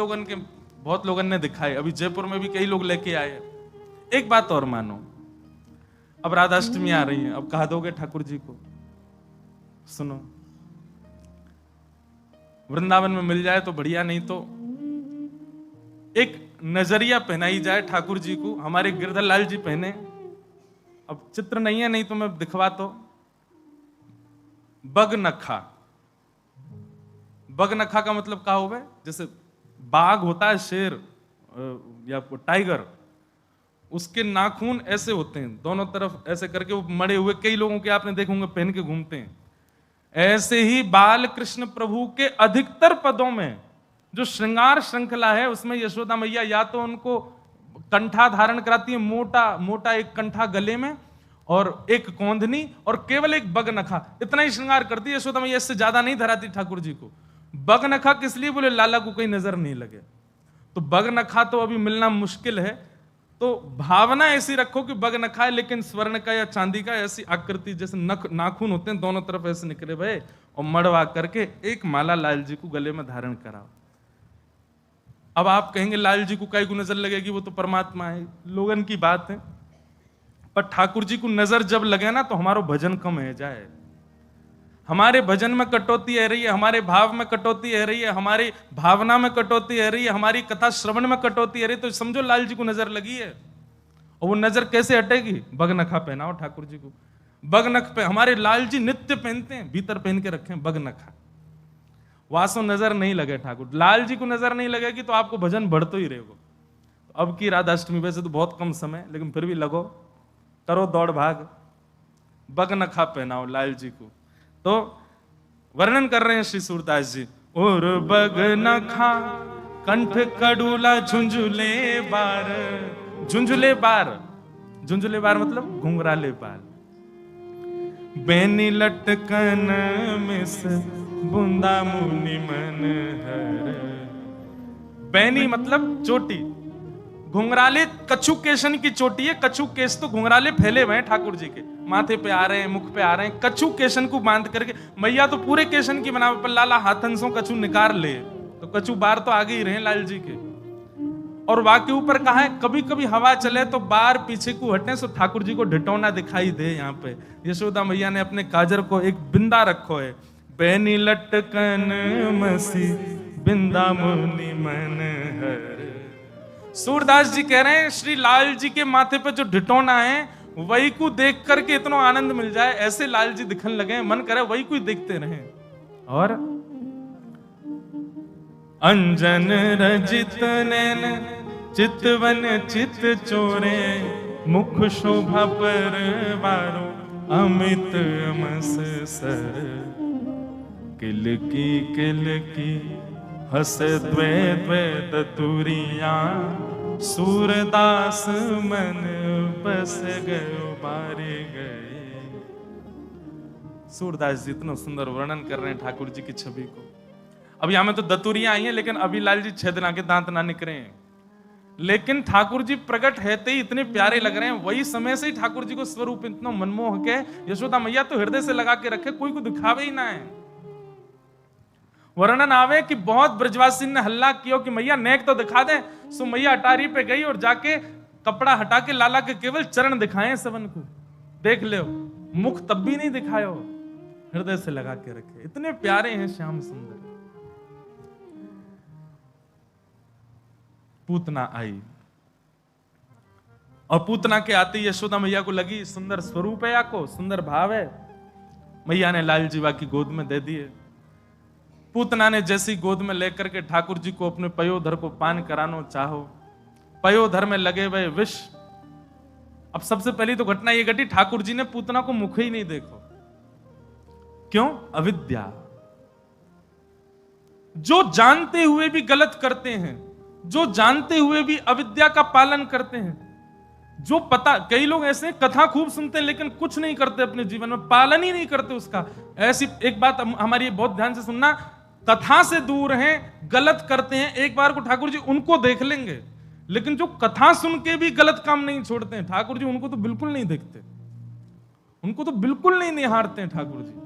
लोगों ने दिखाए, अभी जयपुर में भी कई लोग लेके आए। एक बात और मानो, अब राधाष्टमी आ रही है, अब कहा दोगे ठाकुर जी को, सुनो वृंदावन में मिल जाए तो बढ़िया, नहीं तो एक नजरिया पहनाई जाए ठाकुर जी को। हमारे गिरधर लाल जी पहने, अब चित्र नहीं है, नहीं तो मैं दिखवा तो। बगनखा, बगनखा का मतलब क्या होगा, जैसे बाघ होता है, शेर या टाइगर, उसके नाखून ऐसे होते हैं दोनों तरफ ऐसे करके, वो मड़े हुए कई लोगों के आपने देखे होंगे पहन के घूमते हैं। ऐसे ही बाल कृष्ण प्रभु के अधिकतर पदों में जो श्रृंगार श्रृंखला है, उसमें यशोदा मैया या तो उनको कंठा धारण कराती है, मोटा मोटा एक कंठा गले में और एक कोंधनी और केवल एक बगनखा, इतना ही श्रृंगार करती है यशोदा मैया, इससे ज्यादा नहीं धराती ठाकुर जी को। बगनखा किस लिए, बोले लाला को कोई नजर नहीं लगे। तो बगनखा तो अभी मिलना मुश्किल है, तो भावना ऐसी रखो कि बगनखा है लेकिन स्वर्ण का या चांदी का, ऐसी आकृति जैसे नाखून होते हैं दोनों तरफ ऐसे निकले भये, और मड़वा करके एक माला लाल जी को गले में धारण कराओ। अब आप कहेंगे लाल जी को काई को नजर लगेगी, वो तो परमात्मा है, लोगन की बात है। पर ठाकुर जी को नजर जब लगे ना तो हमारो भजन कम है जाए, हमारे भजन में कटौती है रही है, हमारे भाव में कटौती है रही है, हमारी भावना में कटौती है रही है, हमारी कथा श्रवण में कटौती है रही, तो समझो लाल जी को नजर लगी है। और वो नजर कैसे हटेगी, बगनखा पहनाओ ठाकुर जी को। बगनख पे हमारे लाल जी नित्य पहनते हैं, भीतर पहन के रखे बगनखा, वासो नजर नहीं लगे ठाकुर। लाल जी को नजर नहीं लगेगी तो आपको भजन बढ़तो ही रहेगा। तो अब की राधाष्टमी वैसे तो बहुत कम समय, लेकिन फिर भी लगो, करो दौड़ भाग, बगनखा पहनाओ लाल जी को। तो वर्णन कर रहे हैं श्री सूरदास जी, और बगनखा कंठ कड़ूला झुंझुले बार, झुंझुले बार, झुंझुले बार मतलब घुंघराले बाल, बेनी लटकन मिस बुंदा मुनि मन हर। बैनी मतलब चोटी, घुंघराले कछु केशन की चोटी है, कछु केश तो घुंघराले फैले हुए हैं ठाकुर जी के, माथे पे आ रहे हैं, मुख पे आ रहे हैं, कछु केशन को बांध करके। मैया तो पूरे केशन की बनावे पर लाला हाथन सो कछु निकाल ले, तो कछु बार तो आगे ही रहे लाल जी के। और वाके ऊपर कहा है, कभी कभी हवा चले तो बार पीछे को हटे सो ठाकुर जी को ढिटौना दिखाई दे। यहाँ पे यशोदा मैया ने अपने काजर को एक बिंदा रखो है, बैनी लटकन मसी बिंदा मुनि मन हर। सूरदास जी कह रहे हैं श्री लाल जी के माथे पे जो ढिटोना है वही को देख करके इतना आनंद मिल जाए, ऐसे लाल जी दिखने लगे, मन करे वही को देखते रहे। और अंजन रजित नैन चितवन चित चोरे, मुख शोभा पर वारो अमित अमस सर। किल की हस द्वे द्वे दतुरिया, सूरदास मन बस गयो बारे गए। सूरदास जी इतना सुंदर वर्णन कर रहे हैं ठाकुर जी की छवि को। अब यहां में तो दतुरियां आई हैं, लेकिन अभी लाल जी 6 दिन आगे दांत ना निकले हैं, लेकिन ठाकुर जी प्रकट रहते ही इतने प्यारे लग रहे हैं। वही समय से ही ठाकुर जी को स्वरूप इतना मनमोहक है, यशोदा मैया तो हृदय से लगा के रखे, कोई को दिखावे ही ना है। वर्णन आवे कि बहुत ब्रजवासी ने हल्ला किया कि मैया नेक तो दिखा दे, सो मैया अटारी पे गई और जाके कपड़ा हटा के लाला के केवल चरण दिखाए सबन को, देख ले, मुख तब भी नहीं दिखायो, हृदय से लगा के रखे। इतने प्यारे हैं श्याम सुंदर। पूतना आई और पूतना के आते ही यशोदा मैया को लगी सुंदर स्वरूप है, या को सुंदर भाव है। मैया ने लाल जीवा की गोद में दे दिए। पूतना ने जैसी गोद में लेकर के ठाकुर जी को अपने पयोधर को पान करानो चाहो, पयोधर में लगे हुए विष। अब सबसे पहली तो घटना यह घटी, ठाकुर जी ने पूतना को मुख ही नहीं देखो। क्यों? अविद्या। जो जानते हुए भी गलत करते हैं, जो जानते हुए भी अविद्या का पालन करते हैं, जो पता, कई लोग ऐसे कथा खूब सुनते हैं लेकिन कुछ नहीं करते अपने जीवन में, पालन ही नहीं करते उसका। ऐसी एक बात हमारी बहुत ध्यान से सुनना, कथा से दूर हैं, गलत करते हैं, एक बार को ठाकुर जी उनको देख लेंगे, लेकिन जो कथा सुन के भी गलत काम नहीं छोड़ते हैं ठाकुर जी, उनको तो बिल्कुल नहीं देखते, उनको तो बिल्कुल नहीं निहारते हैं ठाकुर जी।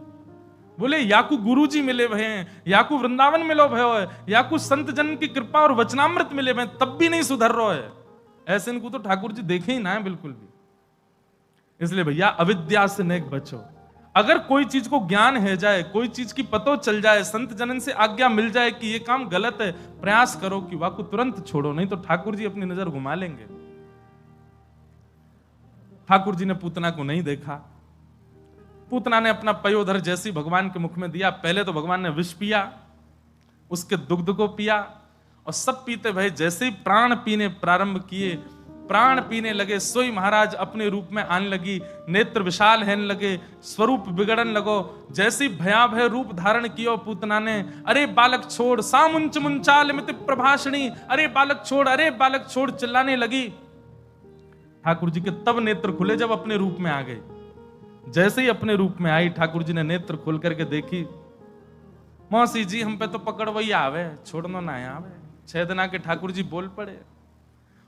बोले याकू गुरु जी मिले हुए हैं, याकू वृंदावन मिलो भयो है, याकू संत जन की कृपा और वचनामृत मिले हुए हैं, तब भी नहीं सुधर रहा है। ऐसे इनको तो ठाकुर जी देखे ही ना है बिल्कुल भी। इसलिए भैया अविद्या से नेक बचो। अगर कोई चीज को ज्ञान है जाए, कोई चीज की पतो चल जाए, संत जनन से आज्ञा मिल जाए कि ये काम गलत है, प्रयास करो कि वाकु तुरंत छोड़ो, नहीं तो ठाकुर जी अपनी नजर घुमा लेंगे। ठाकुर जी ने पूतना को नहीं देखा। पूतना ने अपना पयोधर जैसी भगवान के मुख में दिया। पहले तो भगवान ने विष पिया, उसके दुग्ध को पिया, और सब पीते भय जैसे ही प्राण पीने प्रारंभ किए, प्राण पीने लगे, सोई महाराज अपने रूप में आने लगी, नेत्र विशाल हैन लगे, स्वरूप बिगड़न लगो। जैसे ही भयाभय रूप धारण किया पूतना ने, अरे बालक छोड़, सामुंच मुंचाल मित प्रभाषणी, अरे बालक छोड़, अरे बालक छोड़, चिल्लाने लगी। ठाकुर जी के तब नेत्र खुले जब अपने रूप में आ गए। जैसे ही अपने रूप में आई, ठाकुर जी ने नेत्र खोल करके देखी, मौसी जी हम पे तो पकड़ वही आवे, छोड़ना ना आवे। 6 दिन के ठाकुर जी बोल पड़े,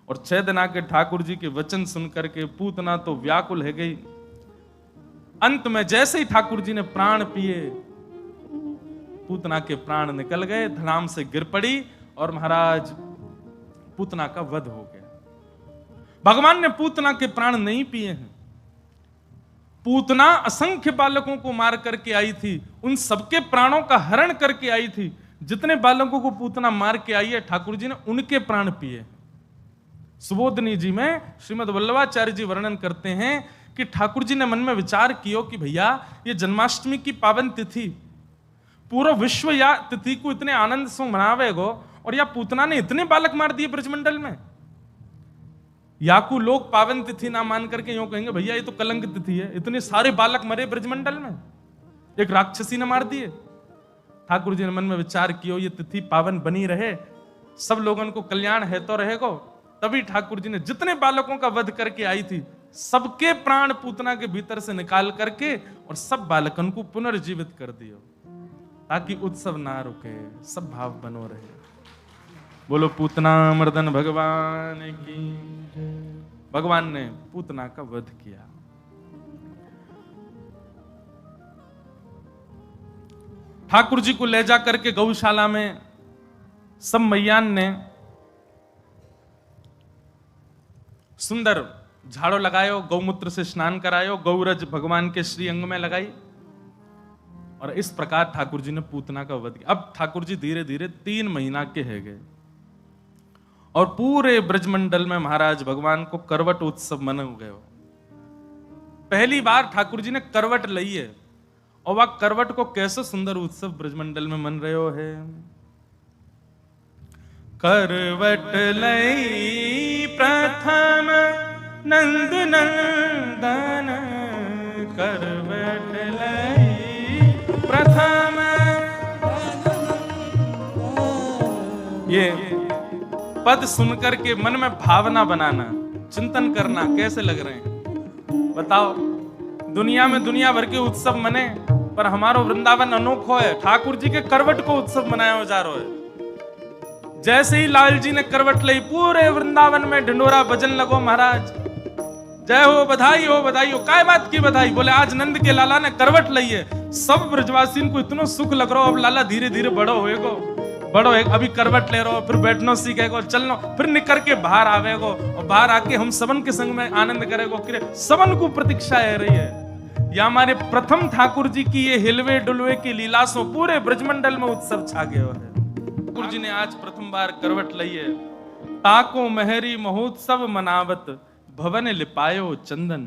और 6 दिन के ठाकुर जी के वचन सुनकर के पूतना तो व्याकुल है गई। अंत में जैसे ही ठाकुर जी ने प्राण पिए, पूतना के प्राण निकल गए, धड़ाम से गिर पड़ी और महाराज पूतना का वध हो गया। भगवान ने पूतना के प्राण नहीं पिए हैं। पूतना असंख्य बालकों को मार करके आई थी, उन सबके प्राणों का हरण करके आई थी। जितने बालकों को पूतना मार के आई है, ठाकुर जी ने उनके प्राण पिए। सुबोधनी जी में श्रीमद् वल्लभाचार्य जी वर्णन करते हैं कि ठाकुर जी ने मन में विचार किया कि भैया ये जन्माष्टमी की पावन तिथि, पूरा विश्व या तिथि को इतने आनंद से मनावेगो, और या पूतना ने इतने बालक मार दिए ब्रजमंडल में। याकू लोग पावन तिथि ना मान करके यूं कहेंगे भैया ये तो कलंक तिथि है, इतने सारे बालक मरे ब्रजमंडल में, एक राक्षसी ने मार दिए। ठाकुर जी ने मन में विचार किया ये तिथि पावन बनी रहे, सब लोगों को कल्याण है तो रहेगो। तभी ठाकुर जी ने जितने बालकों का वध करके आई थी, सबके प्राण पूतना के भीतर से निकाल करके और सब बालकों को पुनर्जीवित कर दिया, ताकि उत्सव ना रुके, सब भाव बनो रहे। बोलो पूतना मर्दन भगवान की। भगवान ने पूतना का वध किया। ठाकुर जी को ले जा करके गौशाला में सब मैयान ने सुंदर झाड़ो लगायो, गौमूत्र से स्नान करायो, गौरज भगवान के श्री अंग में लगाई। और इस प्रकार ठाकुर जी ने पूतना का वध किया। अब ठाकुर जी धीरे धीरे 3 महीना के है गए और पूरे ब्रजमंडल में महाराज भगवान को करवट उत्सव मना गए। पहली बार ठाकुर जी ने करवट ली है और वह करवट को कैसे सुंदर उत्सव ब्रजमंडल में मन रहे हो है। करवट लई प्रथम नंद नंदन, करवट लई प्रथम। ये पद सुनकर के मन में भावना बनाना, चिंतन करना, कैसे लग रहे हैं बताओ। दुनिया में दुनिया भर के उत्सव मने, पर हमारो वृंदावन अनोखो है। ठाकुर जी के करवट को उत्सव मनाया जा रहा है। जैसे ही लाल जी ने करवट ली, पूरे वृंदावन में ढिंडोरा भजन लगो। महाराज जय हो, बधाई हो, बधाई हो। काय बात की बधाई? बोले आज नंद के लाला ने करवट ली है। सब ब्रजवासी को इतना सुख लग रहा हो। अब लाला धीरे धीरे बड़ो होएगो, बड़ो एक अभी करवट ले रहो, फिर बैठनो सीखेगो, चलनो, फिर निकल के बाहर आवेगो और बाहर आके हम सबन के संग में आनंद करेगो। सबन को प्रतीक्षा है रही है। या हमारे प्रथम ठाकुर जी की ये हिलवे डुलवे की लीला सो पूरे ब्रजमंडल में उत्सव छा गया है। ठाकुर जी ने आज प्रथम बार करवट ली है। ताको महरी महोत्सव मनावत, भवन लिपायो चंदन।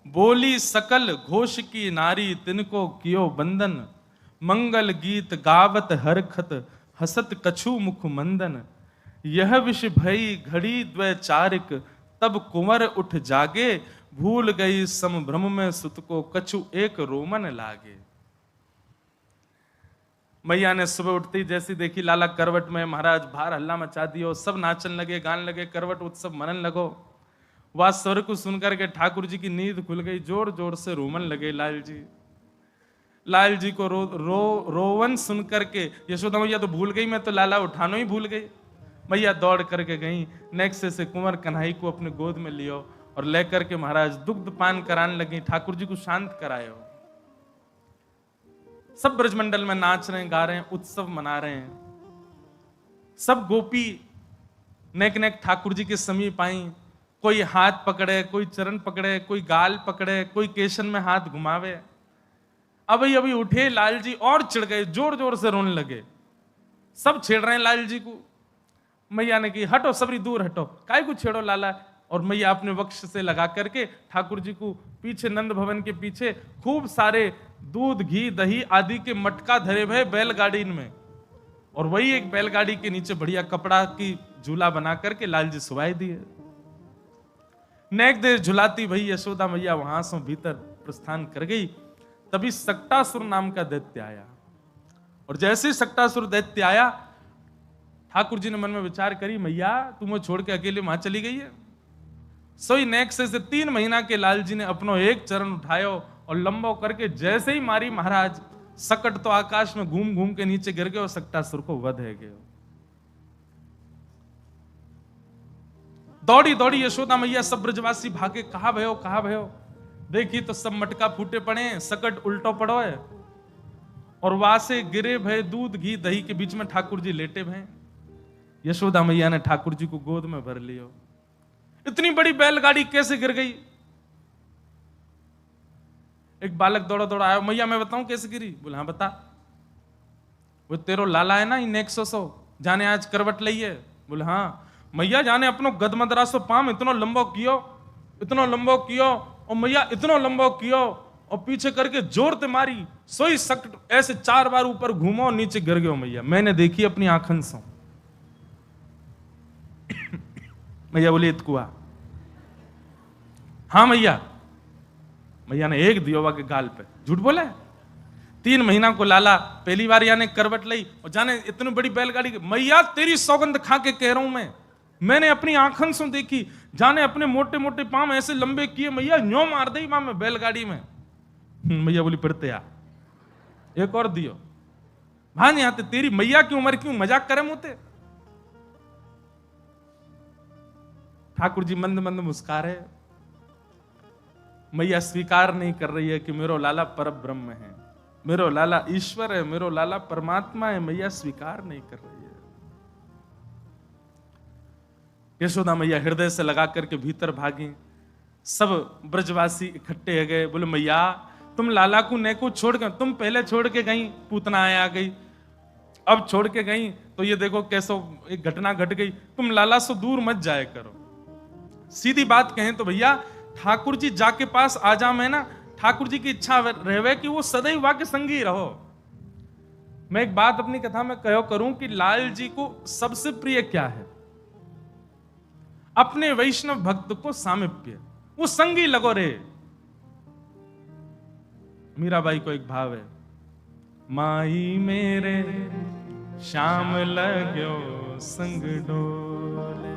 बोली सकल घोष की नारी, तिनको कियो बंदन। मंगल गीत गावत हरखत, हसत कछु मुख मंदन। यह विष भई घड़ी द्वैचारिक, तब कुंवर उठ जागे। भूल गई समभ्रम में सुत को, कछु एक रोमन लागे। मैया ने सुबह उठते ही जैसी देखी लाला करवट में, महाराज बाहर हल्ला मचा दियो, सब नाचन लगे, गान लगे, करवट उत्सव मनन लगो। वह स्वर को सुनकर के ठाकुर जी की नींद खुल गई। जोर जोर से रोमन लगे लाल जी। लाल जी को रोवन सुन करके यशोदा मैया तो भूल गई, मैं तो लाला उठानो ही भूल गई। मैया दौड़ करके गई, नेक्से से कुंवर कन्हई को अपने गोद में लियो और लेकर के महाराज दुग्ध पान कराने लगी। ठाकुर जी को शांत कराए हो। सब ब्रजमंडल में नाच रहे हैं, गा रहे हैं, उत्सव मना रहे हैं। सब गोपी नेक नेक ठाकुर जी के समीप आई। कोई हाथ पकड़े, कोई चरण पकड़े, कोई गाल पकड़े, कोई केशन में हाथ घुमावे। अभी अभी उठे लाल जी और चिढ़ गए, जोर जोर से रोने लगे। सब छेड़ रहे हैं लाल जी को। मैया ने की हटो, सबरी दूर हटो, काय को छेड़ो लाला। और मैया अपने वक्ष से लगा करके ठाकुर जी को पीछे नंद भवन के पीछे खूब सारे दूध घी दही आदि के मटका धरे भय बैलगाड़ी में, और वही एक बैलगाड़ी के नीचे बढ़िया कपड़ा की झूला बना करके लाल जी सुवाई दिए। नेक देर झुलाती भई यशोदा मैया वहां से भीतर प्रस्थान कर गई। तभी सक्टासुर नाम का दैत्य आया, और जैसे ही सक्टासुर दैत्य आया, ठाकुर जी ने मन में विचार करी, मैया तुम वो छोड़ के अकेले वहां चली गई है। सोई नेक्से से 3 महीना के लाल जी ने अपनो एक चरण उठायो और लंबो करके जैसे ही मारी, महाराज सकट तो आकाश में घूम घूम के नीचे गिर गए और सक्टासुर को वध है गए। दौड़ी दौड़ी यशोदा मैया सब ब्रजवासी भागे, कहा भयो, कहा भयो। देखी तो सब मटका फूटे पड़े, सकट उल्टो पड़ो है, और वहां से गिरे भय दूध घी दही के बीच में ठाकुर जी लेटे भय। यशोदा मैया ने ठाकुर जी को गोद में भर लियो। इतनी बड़ी बैलगाड़ी कैसे गिर गई? एक बालक दौड़ा दौड़ा आया, मैया मैं बताऊं कैसे गिरी? बोले हाँ बता। वो तेरो लाला है ना इन 100 जाने आज करवट ली है? बोले हाँ। मैया जाने अपनो गदमदरा सो पाम इतनो लंबो कियो, इतनो लंबो कियो, और मैया इतनो लंबो कियो और पीछे करके जोर ते मारी। सोई सकट ऐसे 4 बार ऊपर घूमो, नीचे गिर गयो। मैया मैंने देखी अपनी आंखन से। मैया बोली इतकुआ। हाँ मैया। मैया ने एक दियोवा के गाल पे, झूठ बोले। 3 महीना को लाला पहली बार याने करवट ली, और जाने इतनी बड़ी बैलगाड़ी। मैया तेरी सौगंध खा के कह रहा हूं मैंने अपनी आंखन से देखी। जाने अपने मोटे मोटे पांव ऐसे लंबे किए, मैया न्यो मार दी वहां में बैलगाड़ी में। मैया बोली पढ़ते आ, एक और दियो। भान यहां तेरी मैया की उम्र क्यों मजाक करे मुते। ठाकुर जी मंद मंद मुस्का रहे। मैया स्वीकार नहीं कर रही है कि मेरो लाला पर ब्रह्म है, मेरो लाला ईश्वर है, मेरो लाला परमात्मा है। मैया स्वीकार नहीं कर रही है। यशोदा मैया हृदय से लगा करके भीतर भागी। सब ब्रजवासी इकट्ठे हो गए। बोले मैया तुम लाला को नेको छोड़ के, तुम पहले छोड़ के गई, पूतना आ गई, अब छोड़ के गई तो ये देखो कैसो एक घटना घट गई। तुम लाला से दूर मत जाए करो। सीधी बात कहें तो भैया ठाकुर जी जाके पास आ जा में ना, ठाकुर जी की इच्छा रहे कि वो सदैव वाके संगी रहो। मैं एक बात अपनी कथा में कहो करूं कि लाल जी को सबसे प्रिय क्या है? अपने वैष्णव भक्त को सामिप्य, वो संगी लगो रे। मीराबाई को एक भाव है, माई मेरे श्याम लगो संग डोले,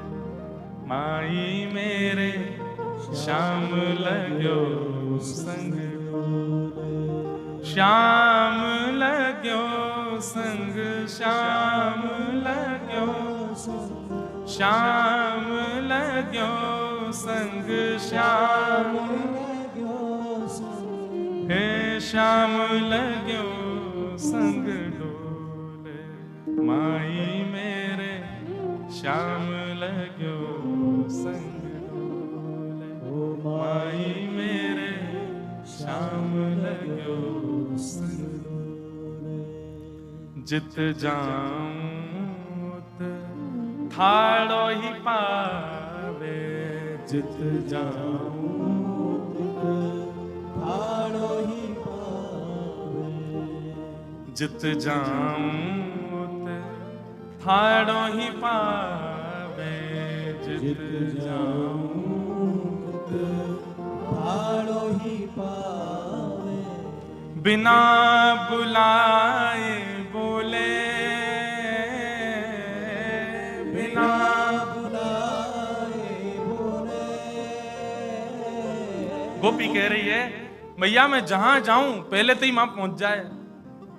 माई मेरे श्याम लगो संग डोले, श्याम लगो संग, श्याम लगो संग, श्याम लगो संग, श्याम लगो संग, हे श्याम लगो संग डोले, माई मेरे श्याम लगो संग डोले, माई मेरे श्याम लगो संग डोले। जित जाऊं थाड़ो ही पावे, जित जाऊं थाड़ो ही पावे, जित जाऊं थाड़ो ही पावे, जित जाऊं थाड़ो ही पावे, बिना बुलाए बोले, बिना बुलाए बोले। गोपी कह रही है मैया मैं जहां जाऊं पहले तो ही वहां पहुंच जाए,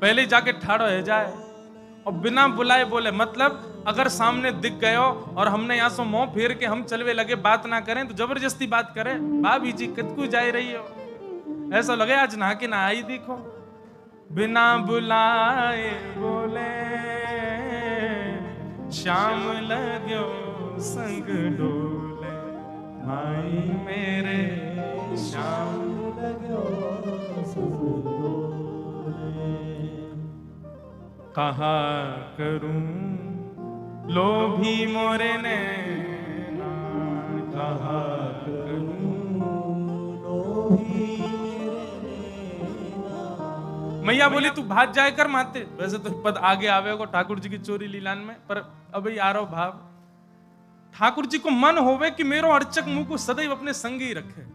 पहले जाके ठाड़ो है जाए, और बिना बुलाए बोले मतलब अगर सामने दिख गए हो और हमने यहाँ से मुंह फेर के हम चलवे लगे, बात ना करें तो जबरदस्ती बात करें, भाभी जी कितकू जा रही हो, ऐसा लगे आज नहा के ना आई देखो। बिना बुलाए बोले श्याम लगो संग डोले, माई मेरे श्याम लगो संग डोले। कहा करूं लोभी मोरे नैना, कहा करूं लोभी मैया बोली तू भाग जाए कर माते। वैसे तो पद आगे आवेगा ठाकुर जी की चोरी लीलान में, पर अब आ रहा भाव ठाकुर जी को मन होवे कि मेरो अर्चक मुंह को सदैव अपने संग ही रखे,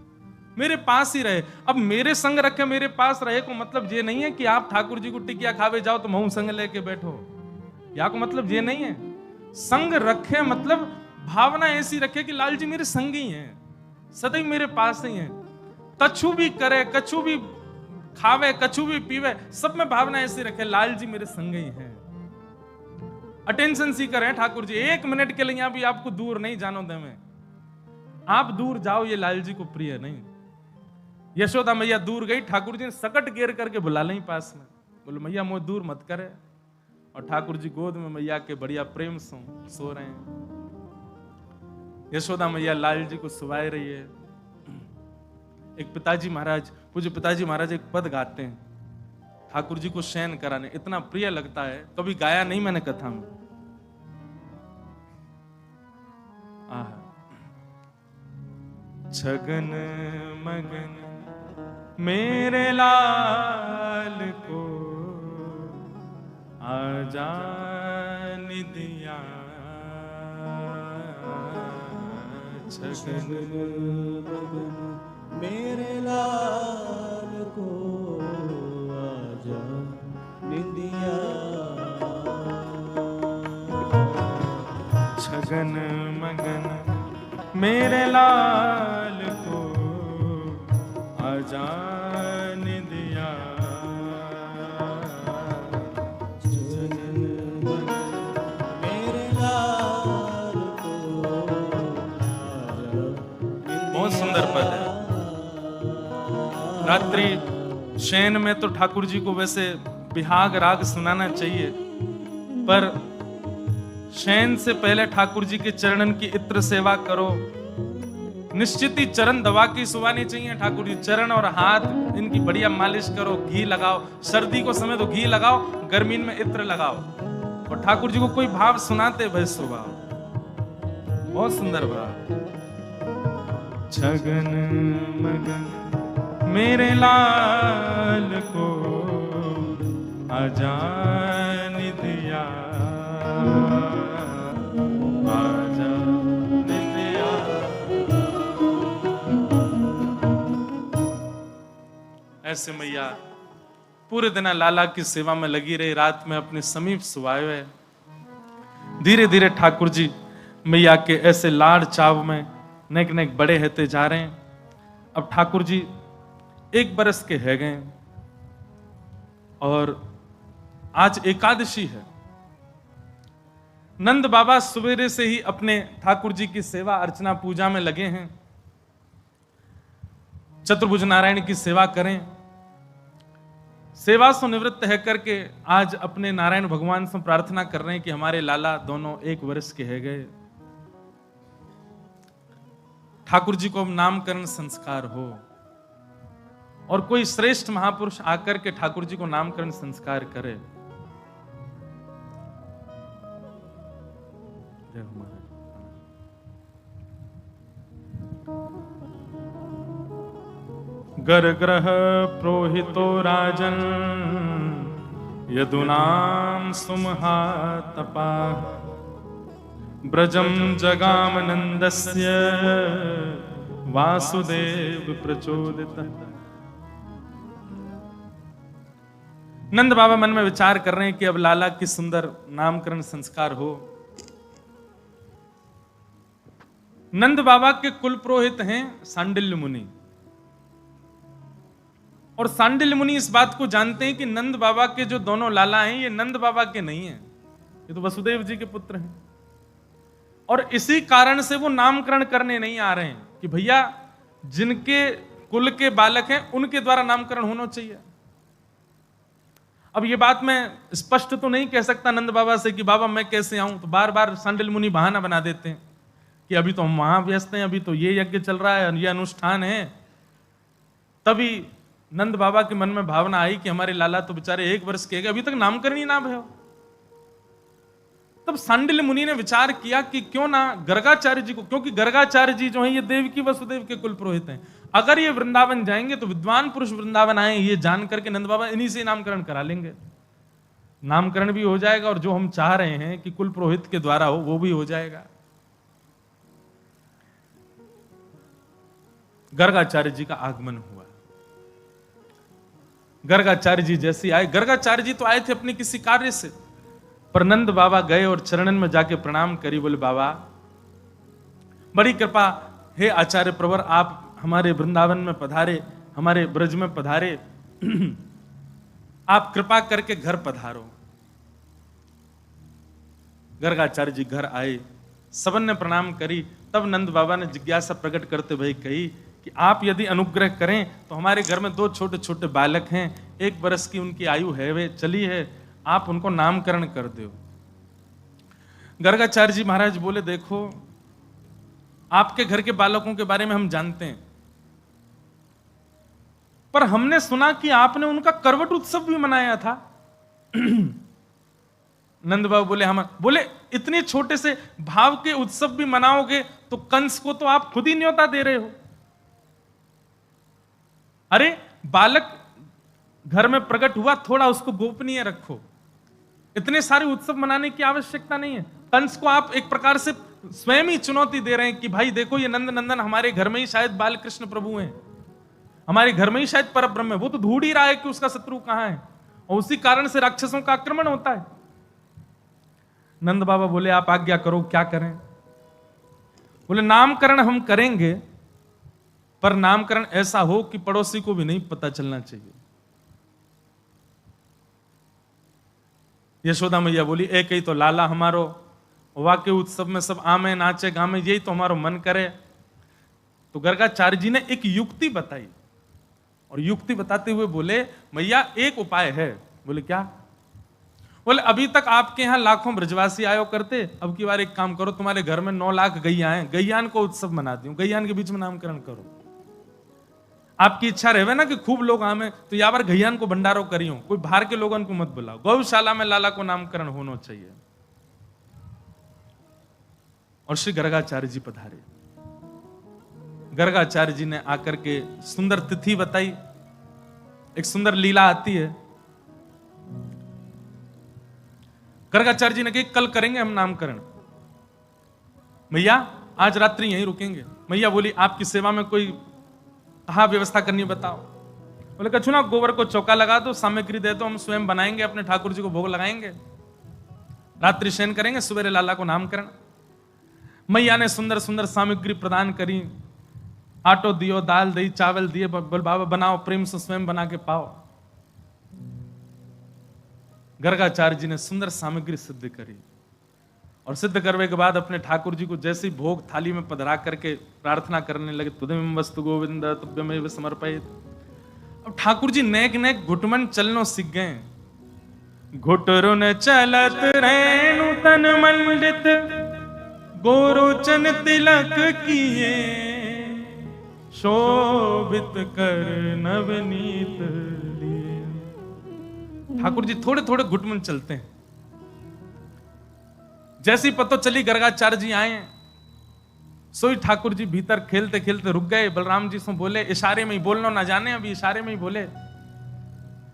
मेरे पास ही रहे। अब मेरे संग रखे, मेरे पास रहे को मतलब ये नहीं है कि आप ठाकुर जी को टिकिया खावे जाओ तो महू संग लेके बैठो, या को मतलब ये नहीं है। संग रखे मतलब भावना ऐसी रखे कि लाल जी मेरे संग ही हैं, सदैव मेरे पास ही हैं, कछु भी करे, कछु भी खावे, कछु भी पीवे, सब में भावना ऐसी रखे लाल जी मेरे संग ही हैं। अटेंशन सीकर हैं ठाकुर जी, एक मिनट के लिए भी आपको दूर नहीं जानो दे में, आप दूर जाओ ये लाल जी को प्रिय नहीं। यशोदा मैया दूर गई, ठाकुर जी ने सकट घेर करके बुला लें पास में, बोलो मैया मुझे दूर मत करे, और ठाकुर जी गोद में मैया के बढ़िया प्रेम से सो रहे हैं। यशोदा मैया लाल जी को सुवाए रही है। एक पिताजी महाराज, पूज्य पिताजी महाराज एक पद गाते हैं ठाकुर जी को शयन कराने, इतना प्रिय लगता है, कभी गाया नहीं मैंने कथा में। छगन मगन मेरे लाल को आजा निदिया, छगन मगन मेरे लाल को आजा निदिया, छगन मगन मेरे लाल को आजा निदिया, छगन मगन मेरे लाल को आजा। बहुत सुंदर पद है। रात्रि शयन में तो ठाकुर जी को वैसे बिहाग राग सुनाना चाहिए, पर शयन से पहले ठाकुर जी के चरणन की इत्र सेवा करो, निश्चित ही चरण दबा की सुवानी चाहिए ठाकुर जी। चरण और हाथ इनकी बढ़िया मालिश करो, घी लगाओ। सर्दी को समय तो घी लगाओ, गर्मी में इत्र लगाओ। और ठाकुर जी को कोई भाव सुनाते भाई स्वभाव, बहुत सुंदर भाव। छगन मगन मेरे लाल को आजान दिया, आजान दिया। ऐसे मैया पूरे दिन लाला की सेवा में लगी रही, रात में अपने समीप सुवाए हुए। धीरे धीरे ठाकुर जी मैया के ऐसे लाड़ चाव में नेक नेक बड़े होते जा रहे हैं। अब ठाकुर जी 1 बरस के है गए और आज एकादशी है। नंद बाबा सवेरे से ही अपने ठाकुर जी की सेवा अर्चना पूजा में लगे हैं। चतुर्भुज नारायण की सेवा करें, सेवा से निवृत्त है करके आज अपने नारायण भगवान से प्रार्थना कर रहे हैं कि हमारे लाला दोनों 1 वर्ष के है गए। ठाकुर जी को अब नामकरण संस्कार हो और कोई श्रेष्ठ महापुरुष आकर के ठाकुर जी को नामकरण संस्कार करे। गर ग्रह प्रोहितो राजन यदुनाम सुमहातपा ब्रजम जगाम नंदस्य वासुदेव प्रचोदित। नंद बाबा मन में विचार कर रहे हैं कि अब लाला की सुंदर नामकरण संस्कार हो। नंद बाबा के कुल पुरोहित हैं सांडिल्य मुनि, और सांडिल्य मुनि इस बात को जानते हैं कि नंद बाबा के जो दोनों लाला हैं ये नंद बाबा के नहीं हैं, ये तो वसुदेव जी के पुत्र हैं। और इसी कारण से वो नामकरण करने नहीं आ रहे हैं कि भैया जिनके कुल के बालक हैं उनके द्वारा नामकरण होना चाहिए। अब ये बात मैं स्पष्ट तो नहीं कह सकता नंद बाबा से कि बाबा मैं कैसे आऊं, तो बार बार सांडिल्य मुनि बहाना बना देते हैं कि अभी तो हम वहां व्यस्त हैं, अभी तो ये यज्ञ चल रहा है, ये अनुष्ठान है। तभी नंद बाबा के मन में भावना आई कि हमारे लाला तो बेचारे 1 वर्ष के गए, अभी तक नामकरण ही ना भयो। तब सांडिल्य मुनि ने विचार किया कि क्यों ना गर्गाचार्य जी को, क्योंकि गर्गाचार्य जी जो है ये देवकी वसुदेव के कुल पुरोहित हैं, अगर ये वृंदावन जाएंगे तो विद्वान पुरुष वृंदावन आए ये जान करके नंद बाबा इन्हीं से नामकरण करा लेंगे। नामकरण भी हो जाएगा और जो हम चाह रहे हैं कि कुल पुरोहित के द्वारा हो वो भी हो जाएगा। गर्गाचार्य जी का आगमन हुआ। गर्गाचार्य जी जैसे आए, गर्गाचार्य जी तो आए थे अपने किसी कार्य से, पर नंद बाबा गए और चरणन में जाके प्रणाम करी, बोले बाबा बड़ी कृपा, हे आचार्य प्रवर, आप हमारे वृंदावन में पधारे, हमारे ब्रज में पधारे, आप कृपा करके घर पधारो। गर्गाचार्य जी घर आए, सबन ने प्रणाम करी। तब नंद बाबा ने जिज्ञासा प्रकट करते भाई कही कि आप यदि अनुग्रह करें तो हमारे घर में 2 छोटे छोटे बालक हैं, 1 बरस की उनकी आयु है, वे चली है, आप उनको नामकरण कर दो। गर्गाचार्य जी महाराज बोले देखो, आपके घर के बालकों के बारे में हम जानते हैं, पर हमने सुना कि आपने उनका करवट उत्सव भी मनाया था। नंद बाबू बोले हम, बोले इतने छोटे से भाव के उत्सव भी मनाओगे तो कंस को तो आप खुद ही न्योता दे रहे हो। अरे बालक घर में प्रकट हुआ, थोड़ा उसको गोपनीय रखो, इतने सारे उत्सव मनाने की आवश्यकता नहीं है। कंस को आप एक प्रकार से स्वयं ही चुनौती दे रहे हैं कि भाई देखो ये नंद नंदन हमारे घर में ही शायद बाल कृष्ण प्रभु हैं, हमारे घर में ही शायद परब्रह्म है, वो तो ढूंढ ही रहा है कि उसका शत्रु कहां है, और उसी कारण से राक्षसों का आक्रमण होता है। नंद बाबा बोले आप आज्ञा करो, क्या करें? बोले नामकरण हम करेंगे, पर नामकरण ऐसा हो कि पड़ोसी को भी नहीं पता चलना चाहिए। यशोदा मैया बोली एक ही तो लाला हमारो, वाक्य उत्सव में सब आमे नाचे गामे, यही तो हमारो मन करे। तो गर्गाचार्य जी ने एक युक्ति बताई, और युक्ति बताते हुए बोले मैया एक उपाय है। बोले क्या? बोले अभी तक आपके यहाँ लाखों ब्रजवासी आयो करते, अब की बार एक काम करो, तुम्हारे घर में 9 लाख गैया हैं, गैयान को उत्सव मनाती हूँ, गैयान के बीच में नामकरण करो। आपकी इच्छा रहे ना कि खूब लोग आवे, तो या बार गैयान को भंडारो करियो, कोई बाहर के लोगों को मत बुलाओ, गौशाला में लाला को नामकरण होना चाहिए। और श्री गर्गाचार्य जी पधारे। गर्गाचार्य जी ने आकर के सुंदर तिथि बताई, एक सुंदर लीला आती है। गर्गाचार्य जी ने कहा कल करेंगे हम नामकरण, मैया आज रात्रि यहीं रुकेंगे। मैया बोली आपकी सेवा में कोई कहा व्यवस्था करनी बताओ। बोले कछु ना, गोबर को चौका लगा दो, सामग्री दे दो, हम स्वयं बनाएंगे, अपने ठाकुर जी को भोग लगाएंगे, रात्रि शयन करेंगे, सवेरे लाला को नामकरण। मैया ने सुंदर सुंदर सामग्री प्रदान करी, आटो दियो, दाल दी, चावल दिए, बोल बाबा बनाओ, प्रेम से स्वयं बना के पाओ। गर्गाचार्य जी ने सुंदर सामग्री सिद्ध करी और सिद्ध करने के बाद अपने ठाकुर जी को जैसे ही भोग थाली में पधरा करके प्रार्थना करने लगे, तुदमें वस्तु गोविंद तुभ्यमेव समर्पयेत्। अब ठाकुर जी नेक नेक घुटमन चलनो सीख गए। घुटरुन चलत रेणु तन मंडित, गोरोचन तिलक किए, शोभित कर नवनीत लिए। ठाकुर जी थोड़े थोड़े घुटमन चलते हैं। जैसी पतो चली गर्गाचार्य जी आए, सोई ठाकुर जी भीतर खेलते खेलते रुक गए। बलराम जी से बोले, इशारे में ही बोलना ना जाने, अभी इशारे में ही बोले,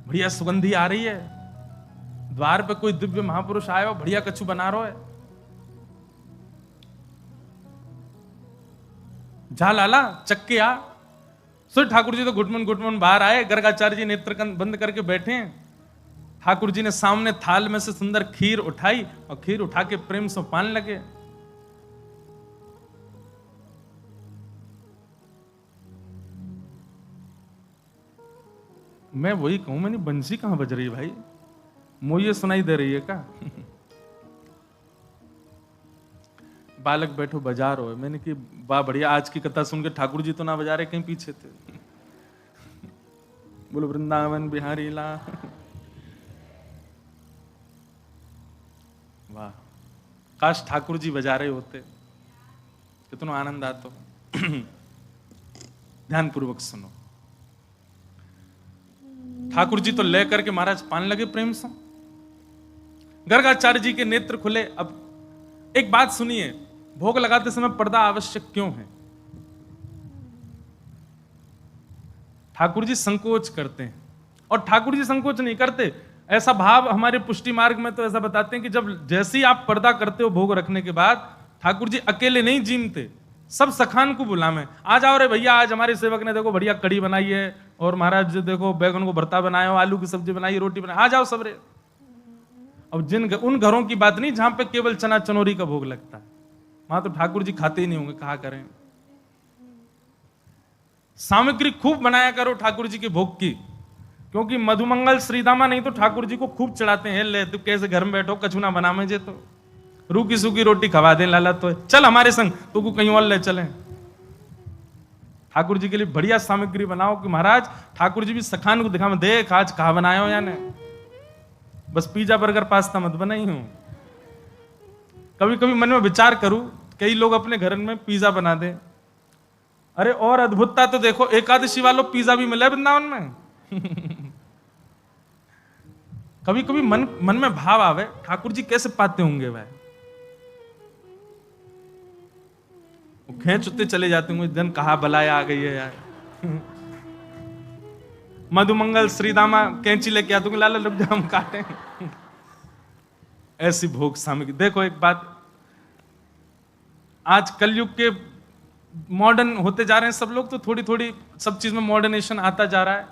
भैया सुगंधी आ रही है, द्वार पे कोई दिव्य महापुरुष आयो, बढ़िया कछु बना रहा है, जा लाला चक्के आ। सोई ठाकुर जी तो घुटमन घुटमन बाहर आए। गर्गाचार्य जी नेत्र बंद करके बैठे हैं। ठाकुर जी ने सामने थाल में से सुंदर खीर उठाई और खीर उठा के प्रेम से पान लगे। मैं वही कहूं, मैंने बंसी कहां बज रही है भाई, मुझे सुनाई दे रही है क्या? बालक बैठो बजा रहे हो। मैंने कि वाह बढ़िया, आज की कथा सुन के ठाकुर जी तो ना बजा रहे, कहीं पीछे थे। बोलो वृंदावन बिहारी ला। वाह, काश ठाकुर जी बजा रहे होते, कितना आनंद आता। ध्यान पूर्वक सुनो। ठाकुर जी तो ले करके महाराज पान लगे प्रेम से। गर्गाचार्य जी के नेत्र खुले। अब एक बात सुनिए, भोग लगाते समय पर्दा आवश्यक क्यों है? ठाकुर जी संकोच करते हैं, और ठाकुर जी संकोच नहीं करते। ऐसा भाव हमारे पुष्टि मार्ग में तो ऐसा बताते हैं कि जब जैसे ही आप पर्दा करते हो भोग रखने के बाद, ठाकुर जी अकेले नहीं जीमते, सब सखान को बुलावे, आ जाओ रे भैया, आज हमारे सेवक ने देखो बढ़िया कड़ी बनाई है, और महाराज जी देखो बैगन को भरता बनाया, आलू की सब्जी बनाई, रोटी बनाई, आ जाओ सब रे। अब जिन उन घरों की बात नहीं जहां पे केवल चना चनोरी का भोग लगता है, वहां तो ठाकुर जी खाते ही नहीं होंगे, कहा करें। सामग्री खूब बनाया करो ठाकुर जी के भोग की, क्योंकि मधुमंगल श्रीदामा नहीं तो ठाकुर जी को खूब चढ़ाते हैं। ले तू कैसे घर में बैठो, कछुना बना में जे तो रूखी सूखी रोटी खवा दे लाला, तो चल हमारे संग, तू को कहीं और ले चले। ठाकुर जी के लिए बढ़िया सामग्री बनाओ कि महाराज ठाकुर जी भी सखान को दिखा, देख आज कहा बनाए हो या नहीं, बस पिज्जा बर्गर पास्ता मत बनाई हूं। कभी कभी मन में विचार करूं, कई लोग अपने घर में पिज्जा बना दे। अरे और अद्भुतता तो देखो, एकादशी वालों पिज्जा भी मिला वृंदावन में। कभी कभी मन में भाव आवे, ठाकुर जी कैसे पाते होंगे वह, खींचते चले जाते होंगे, दिन कहा बलाया आ गई है यार। मधुमंगल श्रीदामा कैंची लेके आते होंगे, लाला रुक जा हम काटें। ऐसी भोग सामग्री। देखो एक बात, आज कलयुग के मॉडर्न होते जा रहे हैं सब लोग, तो थोड़ी थोड़ी सब चीज में मॉडर्नेशन आता जा रहा है,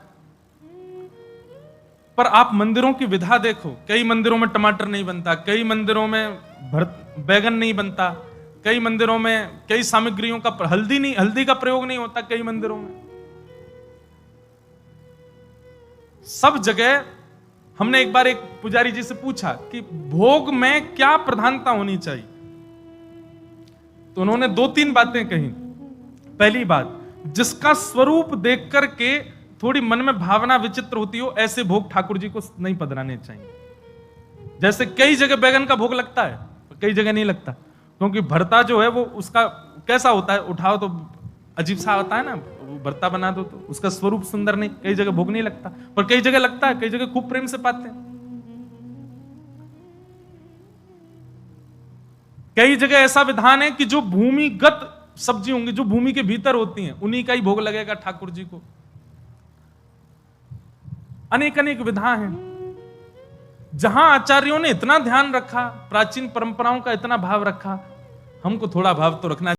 पर आप मंदिरों की विधा देखो, कई मंदिरों में टमाटर नहीं बनता, कई मंदिरों में बैगन नहीं बनता, कई मंदिरों में कई सामग्रियों का हल्दी का प्रयोग नहीं होता, कई मंदिरों में। सब जगह हमने एक बार एक पुजारी जी से पूछा कि भोग में क्या प्रधानता होनी चाहिए, तो उन्होंने 2-3 बातें कही। पहली बात, जिसका स्वरूप देख करके थोड़ी मन में भावना विचित्र होती हो, ऐसे भोग ठाकुर जी को नहीं पधराने चाहिए। जैसे कई जगह बैगन का भोग लगता है, कई जगह नहीं लगता, क्योंकि भरता जो है वो उसका कैसा होता है, उठाओ तो अजीब सा होता है ना, वो भरता बना दो तो उसका स्वरूप सुंदर नहीं, कई जगह भोग नहीं लगता, पर कई जगह लगता है, कई जगह खूब प्रेम से पाते हैं। कई जगह ऐसा विधान है कि जो भूमिगत सब्जी होंगी, जो भूमि के भीतर होती हैं, उन्हीं का ही भोग लगेगा ठाकुर जी को। अनेक अनेक विधा हैं। जहां आचार्यों ने इतना ध्यान रखा, प्राचीन परंपराओं का इतना भाव रखा, हमको थोड़ा भाव तो रखना